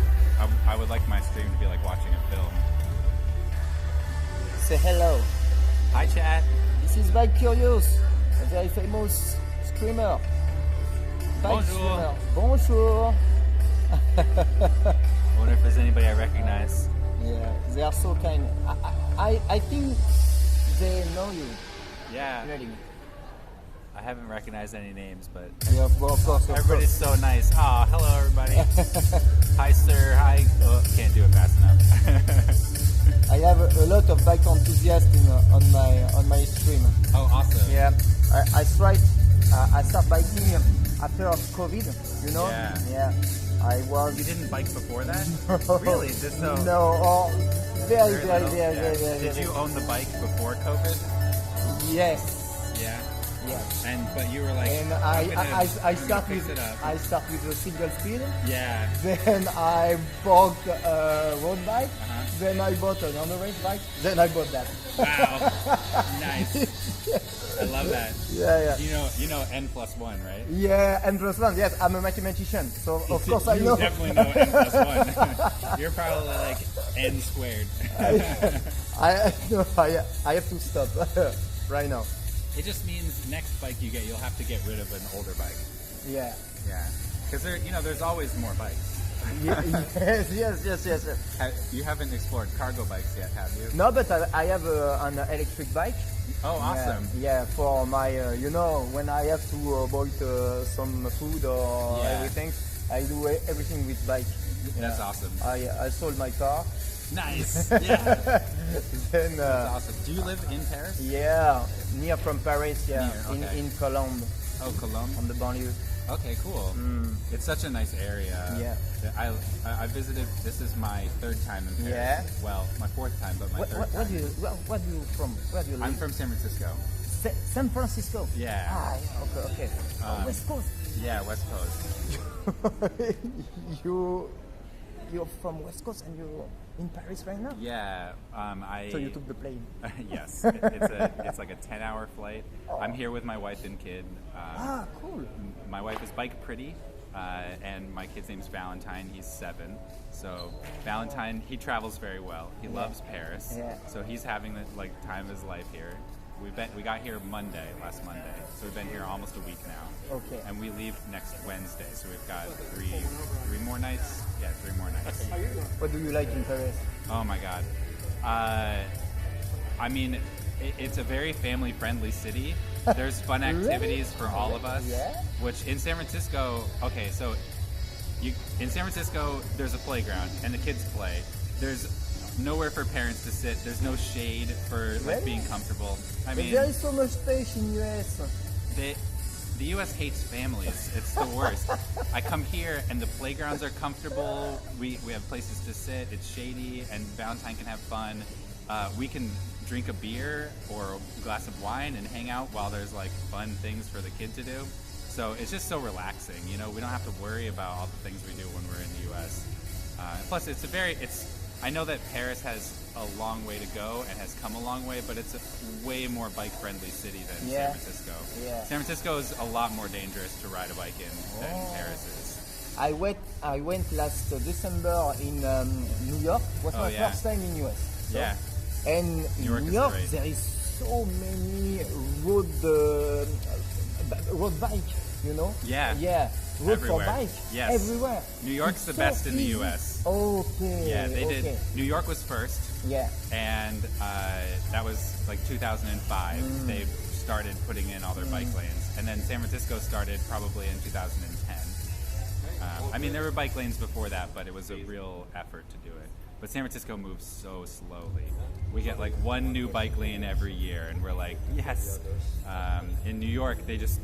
I would like my stream to be like watching a film. Say hello. Hi, chat. This is Bike Curious, a very famous streamer. Bike Bonjour. streamer. Bonjour. I wonder if there's anybody I recognize. Yeah, they are so kind. I think they know you. Yeah. Really. I haven't recognized any names, but Yeah, of course. everybody's so nice. Oh, hello everybody. Hi, sir. Hi. Oh, can't do it fast enough. I have a lot of bike enthusiasts on my stream. Oh, awesome. Yeah, I start biking after COVID. You know. Yeah. I was. You didn't bike before that? Really? Just so. No. Very. Did you own the bike before COVID? Yes. Yeah. Yeah. But you were like. And I start with a single speed. Yeah. Then I bought a road bike. Then I bought another race bike. Then I bought that. Wow. Nice. I love that. Yeah. You know N+1, right? Yeah, N+1. Yes, I'm a mathematician, so of course I know. You definitely know N+1. You're probably like N squared. I have to stop right now. It just means next bike you get, you'll have to get rid of an older bike. Yeah. Because there's always more bikes. Yes. You haven't explored cargo bikes yet, have you? No, but I have an electric bike. Oh, awesome. Yeah, for my, when I have to buy some food or everything, I do everything with bike. That's awesome. I sold my car. Nice. Yeah. Then, that's awesome. Do you live in Paris? Yeah, near from Paris. Yeah, Near, okay. in Colombes. Oh, Colombes. On the banlieue. Okay, cool. It's such a nice area. Yeah. I visited. This is my third time in Paris. Yeah. Well, my fourth time, but my third time. What do you from? Where do you live? I'm from San Francisco. San Francisco. Yeah. Okay. West Coast. Yeah, West Coast. You're from West Coast and you're in Paris right now? Yeah. So you took the plane? Yes. It's like a 10-hour flight. I'm here with my wife and kid. Cool. My wife is Bike Pretty, and my kid's name's Valentine. He's 7. So Valentine, he travels very well. He loves Paris. Yeah. So he's having the time of his life here. We got here last Monday, so we've been here almost a week now. Okay. And we leave next Wednesday, so we've got three more nights. Yeah, 3 more nights. What do you like in Paris? Oh my God. I mean, it's a very family-friendly city. There's fun activities for all of us. Yeah? Which in San Francisco, okay, so in San Francisco, there's a playground and the kids play. There's nowhere for parents to sit. There's no shade for like being comfortable. I mean, there is so much space in US. The U.S. hates families. It's the worst. I come here and the playgrounds are comfortable. We have places to sit. It's shady, and Valentine can have fun. We can drink a beer or a glass of wine and hang out while there's like fun things for the kid to do. So it's just so relaxing. You know, we don't have to worry about all the things we do when we're in the U.S. Plus, I know that Paris has a long way to go and has come a long way, but it's a way more bike-friendly city than San Francisco. Yeah. San Francisco is a lot more dangerous to ride a bike in than Paris is. I went last December in New York. It was my first time in US. So. Yeah. And in New York, there is so many road bike, you know? Yeah. Yeah. Road everywhere. for bike. Yes. Everywhere. New York's the best in the U.S. Okay. Yeah, they did. New York was first. Yeah. And that was like 2005. They started putting in all their bike lanes. And then San Francisco started probably in 2010. I mean, there were bike lanes before that, but it was a real effort to do it. But San Francisco moves so slowly. We get like one new bike lane every year, and we're like, yes. In New York, they just,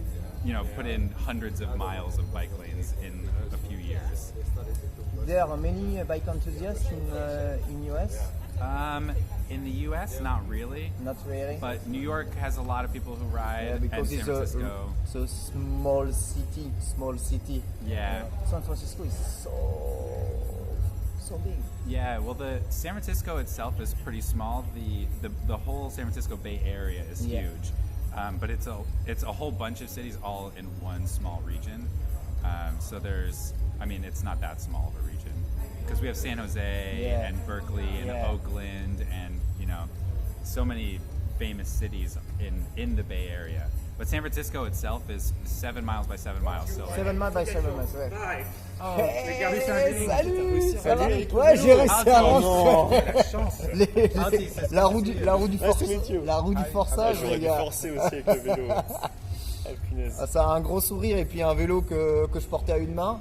put in hundreds of miles of bike lanes in a few years. There are many bike enthusiasts in US? In the US, not really. Not really? But New York has a lot of people who ride, because and San Francisco. It's a small city. Yeah. San Francisco is so big. Yeah, well, the San Francisco itself is pretty small. The whole San Francisco Bay Area is huge, but it's a whole bunch of cities all in one small region. So it's not that small of a region because we have San Jose and Berkeley and Oakland and so many famous cities in the Bay Area. But San Francisco itself is 7 miles by 7 miles. So 7 miles by 7 miles, ouais. Hi. Oh, salut, ça va? Ouais, j'ai réussi à rentrer. La roue du forçage, j'aurais les dû gars. forcer aussi avec le vélo. Ah, ça a un gros sourire et puis un vélo que je portais à une main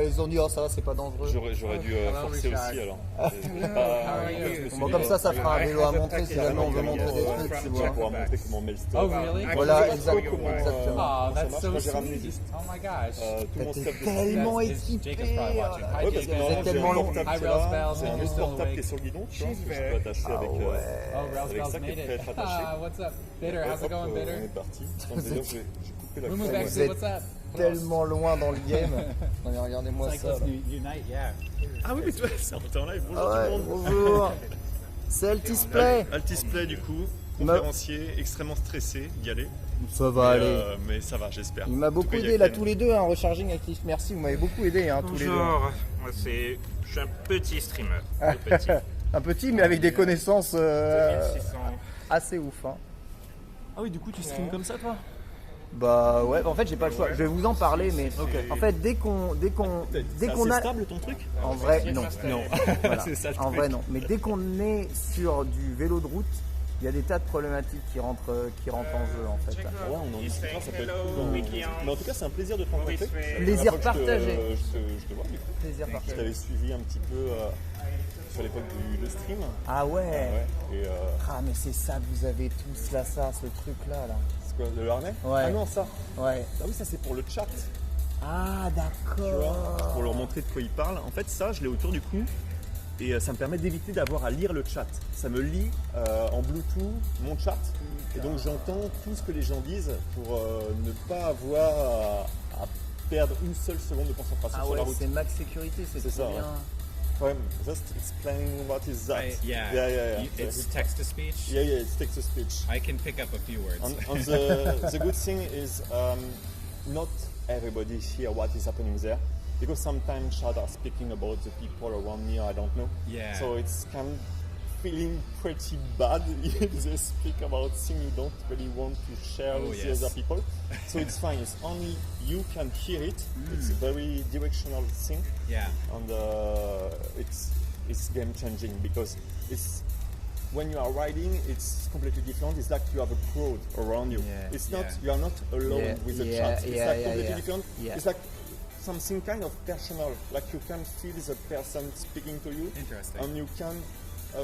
ils ont dit ça va, c'est pas dangereux. J'aurais dû forcer aussi alors. Bon, comme ça fera un vélo à montrer si jamais on veut montrer des trucs, tu vois. On pourra montrer comment on met le stop. Oh really? Voilà, exactement. Oh, that's so sweet. Oh my gosh. T'es tellement équipé. Ouais, parce que c'est tellement long. c'est un autre portable qui est sur le guidon, tu vois, que je peux attacher avec ça, qui peut être attaché. What's up? Bitter, how's it going, Bitter? On est parti. J'ai coupé la Vous êtes tellement loin dans le game. Regardez-moi ça. Unite, yeah. Ah oui, mais toi, c'est en live. Bonjour tout le monde. Bonjour. C'est Altisplay. Altisplay du coup, conférencier, extrêmement stressé d'y aller. Ça va aller. Mais ça va, j'espère. Il m'a beaucoup aidé là tous les deux, Recharging Active. Merci, vous m'avez beaucoup aidé tous les deux. Bonjour, moi je suis un petit streamer. Un petit mais avec des connaissances 2600. assez ouf. Ah oui, du coup tu streams comme ça toi? Bah ouais, en fait j'ai pas le choix. Je vais vous en parler, mais en fait dès qu'on a stable ton truc? En vrai non. Voilà. Ça, en vrai non. Mais dès qu'on est sur du vélo de route, il y a des tas de problématiques qui rentrent en jeu en fait. Ouais, on en discutera, ça peut être cool. Mais en tout cas, c'est un plaisir de te rencontrer. Plaisir partagé. Je te vois du coup. Plaisir partagé. Je t'avais suivi un petit peu sur l'époque du stream. Ah ouais. Et ah mais c'est ça que vous avez tous là, ce truc là. C'est quoi, le harnais? Ouais. Ah non, ça. Ouais. Ah oui, ça c'est pour le chat. Ah d'accord. Tu vois, pour leur montrer de quoi ils parlent. En fait, ça, je l'ai autour du cou. Et ça me permet d'éviter d'avoir à lire le chat. Ça me lit en Bluetooth mon chat. Et donc j'entends tout ce que les gens disent pour ne pas avoir à perdre une seule seconde de concentration sur la route. C'est max sécurité, c'est ça. bien. Ouais. Just explain what is that. Yeah. It's text to speech. Yeah, it's text to speech. I can pick up a few words. And the good thing is not everybody hear what is happening there. Because sometimes chat are speaking about the people around me, I don't know. Yeah. So it's can feeling pretty bad if they speak about things you don't really want to share with the other people. So it's fine. It's only you can hear it. It's a very directional thing. Yeah. And it's game changing because it's when you are riding, it's completely different. It's like you have a crowd around you. Yeah. It's not you are not alone with the chat. It's like completely different. Yeah. It's like something kind of personal. Like you can feel the person speaking to you. Interesting. And you can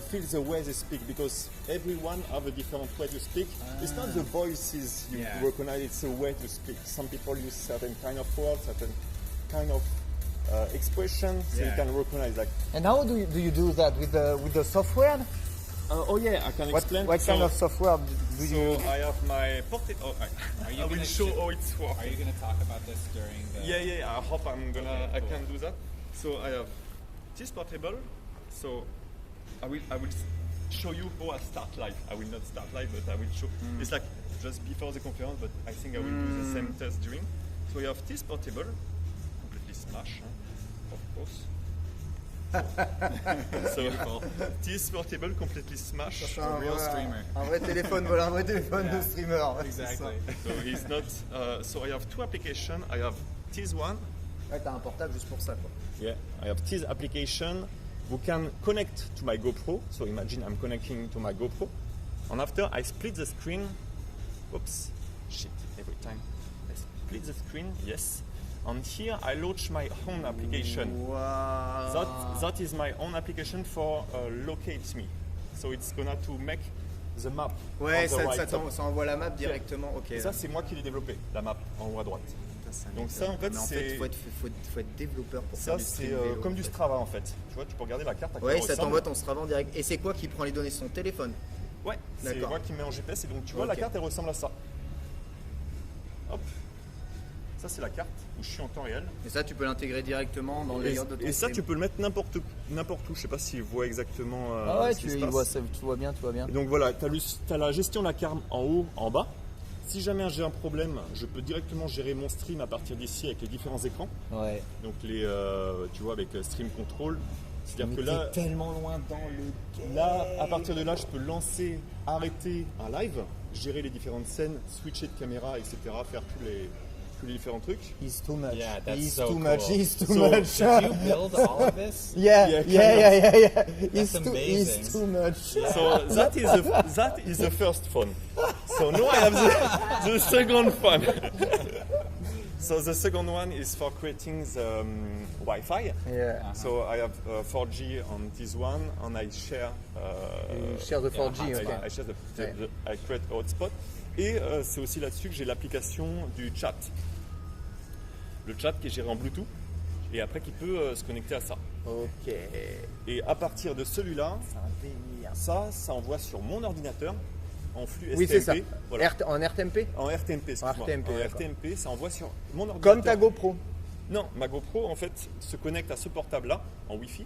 feel the way they speak because everyone have a different way to speak. It's not the voices you recognize, it's the way to speak. Some people use certain kind of words, certain kind of expression, so you can recognize that. And how do you do that with the software? Oh yeah, I can explain. What kind of software do you? So I have my portrait. Oh, I will show how it's working. Are you going to talk about this during the? Yeah. I hope I can do that. So I have this portable. So I will show you how I start live. I will not start live, but I will show. It's like just before the conference, but I think I will do the same test during. So you have this portable, completely smashed, of course. So this portable completely smashed. A real streamer. Un vrai téléphone, voilà un vrai téléphone de streamer. Exactly. So he's not. So I have two applications. I have this one. Ouais, t'as un portable juste pour ça, quoi. Yeah, I have this application. We can connect to my GoPro. So imagine I'm connecting to my GoPro, and after I split the screen. Oops, shit! Every time I split the screen. Yes. And here I launch my own application. Wow. That is my own application for locate me. So it's gonna to make the map. Ouais, on the right. ça envoie la map directement. Ok. Et ça c'est moi qui l'ai développé, la map en haut à droite. Donc ça en fait c'est. Faut être développeur pour ça faire du stream c'est vélo, comme du Strava en fait. Tu vois, tu peux regarder la carte. À quoi ouais, elle ça ressemble. t'envoie ton Strava en direct. Et c'est quoi qui prend les données? Son téléphone? Ouais, c'est moi qui mets en GPS et donc tu vois la carte elle ressemble à ça. Hop. Ça c'est la carte où je suis en temps réel. Et ça tu peux l'intégrer directement dans le layout de ton Et ça stream. tu peux le mettre n'importe où. Je sais pas s'il voit exactement ah ouais, ce qui se passe. Tu vois bien. Et donc voilà, tu as la gestion de la carte en haut, en bas. Si jamais j'ai un problème, je peux directement gérer mon stream à partir d'ici avec les différents écrans. Ouais. Donc tu vois avec Stream Control. C'est-à-dire que là, tellement loin dans le. Là, à partir de là, je peux lancer, arrêter un live, gérer les différentes scènes, switcher de caméra, etc., faire tous les différents trucs. He's too much. Yeah, that's He's so too cool. much. He's too So, much. Did you build all of this? Yeah. That's amazing. He's too much. So that is the first phone. So now I have the second phone. So the second one is for creating the Wi-Fi. Yeah. So I have 4G on this one, and I share. You share the 4G, okay. I share I create a hotspot. Et c'est aussi là-dessus que j'ai l'application du chat. Le chat qui est géré en Bluetooth et après qui peut se connecter à ça. Ok. Et à partir de celui-là, C'est un délire. ça envoie sur mon ordinateur en flux STMP. Oui, c'est ça. Voilà. En RTMP? En RTMP, excuse-moi. RTMP, En d'accord. RTMP, ça envoie sur mon ordinateur. Comme ta GoPro. Non, ma GoPro en fait se connecte à ce portable-là en Wi-Fi.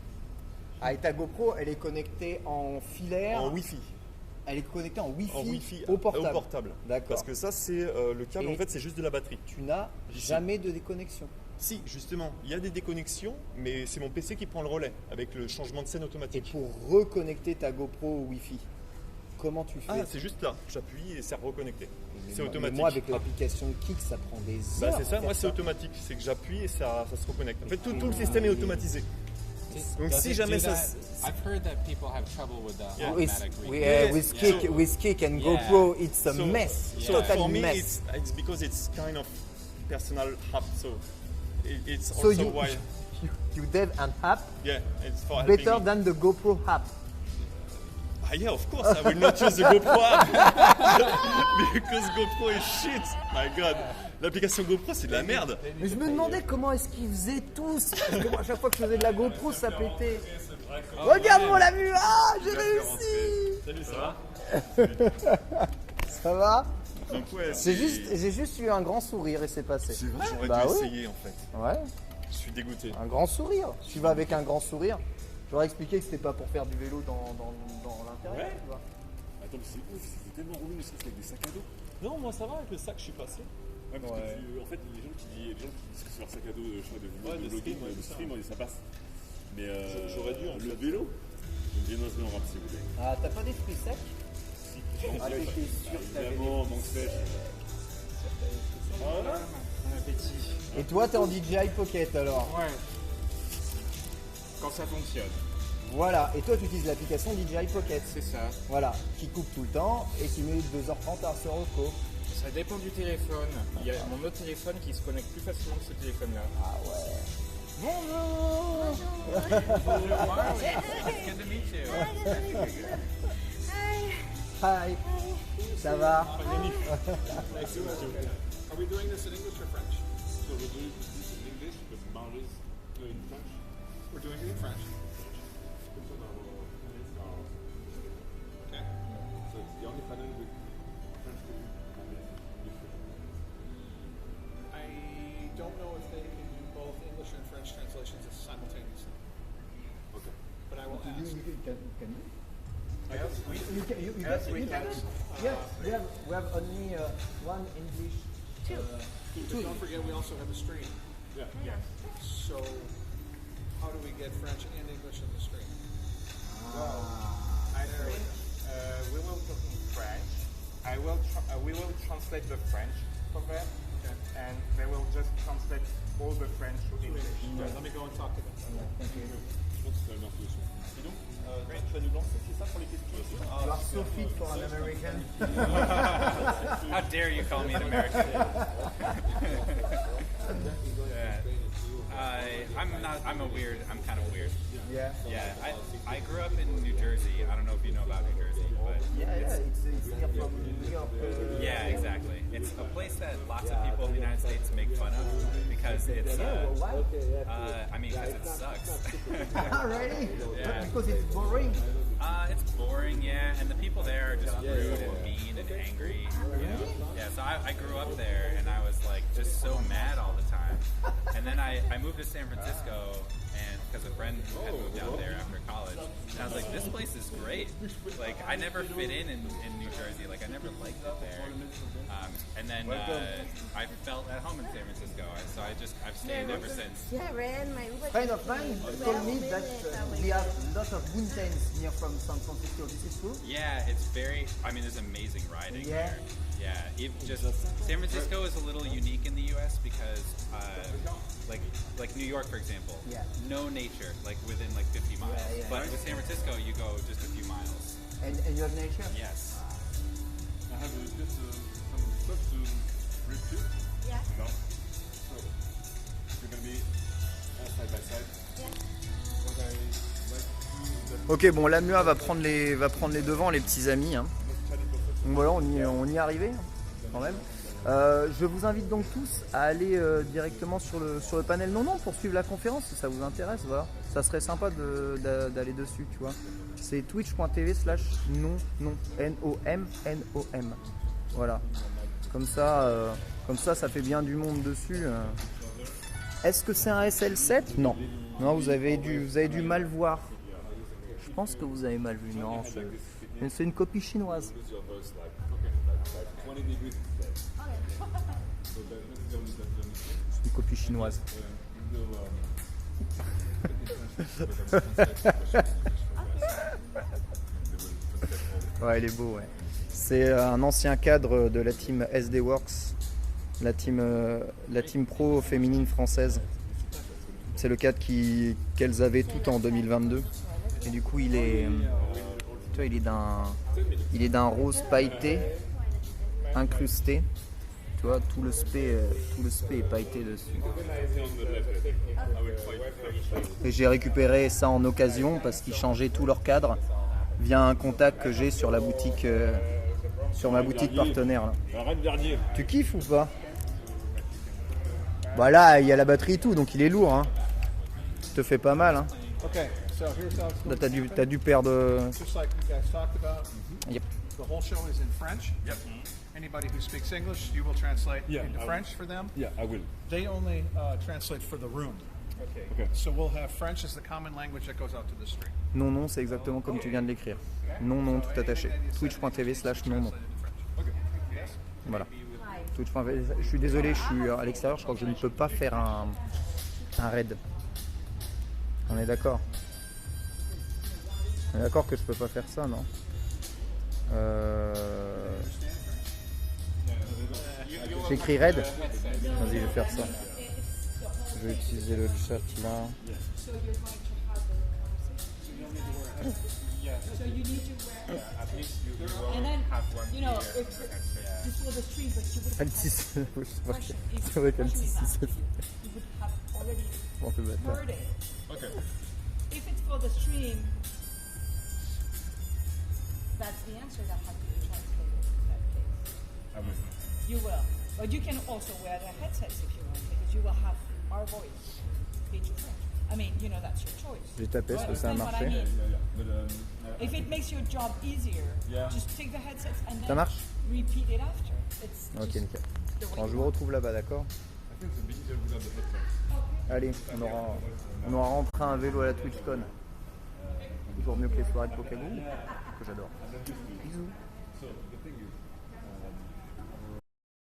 Ah, et ta GoPro, elle est connectée en filaire. En Wi-Fi. Elle est connectée en Wi-Fi, En Wi-Fi au portable. D'accord. Parce que ça, c'est le câble, Et en fait, c'est juste de la batterie. Tu n'as jamais de déconnexion. Si, justement, il y a des déconnexions, mais c'est mon PC qui prend le relais avec le changement de scène automatique. Et pour reconnecter ta GoPro au Wi-Fi, comment tu fais? Ah, c'est juste là. J'appuie et c'est reconnecté. C'est Mais automatique. moi, avec l'application Kik, ça prend des heures. Bah, c'est ça, à moi, faire c'est automatique. C'est que j'appuie et ça se reconnecte. En fait, tout le système est automatisé. Donc, Does si it jamais do ça. that? I've heard that people have trouble with the automatic With Kik and GoPro, it's a mess. So Totally for me, mess. it's because it's kind of personal app. So it's So also you, why. you dev an app Yeah, it's for helping better me. than the GoPro app. Ah yeah, of course, I will not use the GoPro app because GoPro is shit. My God, l'application GoPro c'est de la merde. Mais je me demandais comment est-ce qu'ils faisaient tous. Parce que moi, à chaque fois que je faisais de la GoPro, ça pétait. Regarde, on l'a vu. Ah, j'ai réussi. Salut, ça va? Ça va? Donc ouais, j'ai juste eu un grand sourire et c'est passé. C'est vrai, j'aurais Bah dû oui. essayer en fait. Ouais. Je suis dégoûté. Un grand sourire. Tu vas avec un grand sourire. J'aurais expliqué que c'était pas pour faire du vélo dans l'intérieur. Ouais. Tu vois. Attends, mais c'est ouf, c'était tellement relou, ne serait-ce qu'avec des sacs à dos. Non, moi ça va avec le sac, je suis passé. Ouais, parce que en fait, les gens qui disent que c'est leur sac à dos, je crois, de Ouais, vlogging, de stream, ça passe. Mais j'aurais dû, en le fait. vélo, Viennoiserie en rap si vous voulez. Ah, t'as pas des fruits secs? Ah, t'étais sûr que t'avais évidemment, donc sèche. Voilà. Bon appétit. Et toi, t'es en DJI Pocket alors? Ouais. Quand ça fonctionne. Voilà, et toi tu utilises l'application DJI Pocket. C'est ça. Voilà, qui coupe tout le temps et qui met 2h30 à se reco. Ça dépend du téléphone. Il y a mon autre téléphone qui se connecte plus facilement que ce téléphone-là. Ah ouais. Bonjour. It's good to meet you. Hi. Ça va? Nice to meet you. Are we doing this in English or French? So we're doing this in English, but Maurice in French. We're doing it in French. Okay. So it's the only panel with French speaking. I don't know if they can do both English and French translations simultaneously. Okay. But I will ask. Can you? Yes, we can. Yes, we have only one English. But don't forget, we also have a stream. Yeah. Yes. So, how do we get French and English in the stream? Well, I think we will talk in French. We will translate the French for them, and they will just translate all the French to English. Right, let me go and talk to them. Thank you. Je pense que c'est la meilleure solution. Et donc, tu vas nous lancer, c'est ça pour les questions aussi? You are so fit for an American. How dare you call me an American? I'm kind of weird. Yeah. Yeah, I grew up in New Jersey. I don't know if you know about New Jersey, but it's near from New York. yeah, exactly. It's a place that lots of people in the United States make fun of because it's I mean, because it sucks. Really? Yeah. Because it's boring. It's boring, yeah, and the people there are just rude and mean and angry. You know? Yeah, so I grew up there, and I was like just so mad all the time. And then I moved to San Francisco, and because a friend had moved out there after college, and I was like, this place is great. Like I never fit in New Jersey. Like I never liked it there. And then I felt at home in San Francisco, so I've stayed ever since. Friend of mine told me that we have a lot of mountains near from San Francisco. This is true? Yeah, it's very. I mean, there's amazing riding Yeah. there. Yeah, San Francisco is a little unique in the U.S. because, like New York, for example, no nature, like within like 50 miles. Yeah. But with San Francisco, you go just a few miles. And you have nature? Yes. I have just some stuff to review. Yeah. No. So we're gonna be side by side. Yeah. What I like to do. Ok, bon, Lamua va prendre les devants, les petits amis. Hein. Donc voilà, on y est arrivé quand même. Je vous invite donc tous à aller directement sur le panel non pour suivre la conférence si ça vous intéresse. Voilà, ça serait sympa d'aller dessus, tu vois. C'est twitch.tv/nom NOM. Voilà. Comme ça, ça fait bien du monde dessus. Est-ce que c'est un SL7? Non. Non, vous avez dû mal voir. Je pense que vous avez mal vu. Non, c'est une copie chinoise. C'est une copie chinoise. Ouais, il est beau, ouais. C'est un ancien cadre de la team SD Works, la team pro féminine française. C'est le cadre qu'elles avaient tout en 2022. Et du coup, il est d'un rose pailleté, incrusté. Tu vois, tout le spé est pailleté dessus. Et j'ai récupéré ça en occasion parce qu'ils changeaient tout leur cadre via un contact que j'ai sur la boutique, sur ma boutique partenaire. Là. Tu kiffes ou pas? Bah là, il y a la batterie et tout, donc il est lourd. Hein. Ça te fait pas mal. Hein. Là, t'as dû perdre. Yep. The whole show is in French. Yep. Anybody who speaks English, you will translate into I French will. for them. Yeah, I will. They only translate for the room. Okay. So we'll have French as the common language that goes out to the stream. Non, c'est exactement comme tu viens de l'écrire. Non, tout attaché. Twitch.tv/non. Voilà. Twitch.tv. Je suis désolé, je suis à l'extérieur, je crois que je ne peux pas faire un raid. On est d'accord? On est d'accord que je peux pas faire ça, non? J'écris Red. Vas-y, je vais faire ça. Je vais utiliser le chat là. So you need to wear at least you will have one here. This was a stream, but you would have C'est vrai qu'Altis, c'est you would have already bon, heard it. Okay. If it's for the stream, that's the answer that has to be translated in that case. I will. You will. But you can also wear the headsets if you want, because you will have our voice speech in French. I mean, you know, that's your choice. J'ai tapé, est-ce que ça a marché? If it makes your job easier, just take the headsets and Ça then marche? repeat it after. It's Ok, nickel. Bon, je vous retrouve là-bas, d'accord? Allez, on aura rentré un vélo à la TwitchCon. Toujours mieux que les soirées de Pokéball, que j'adore. Bisous.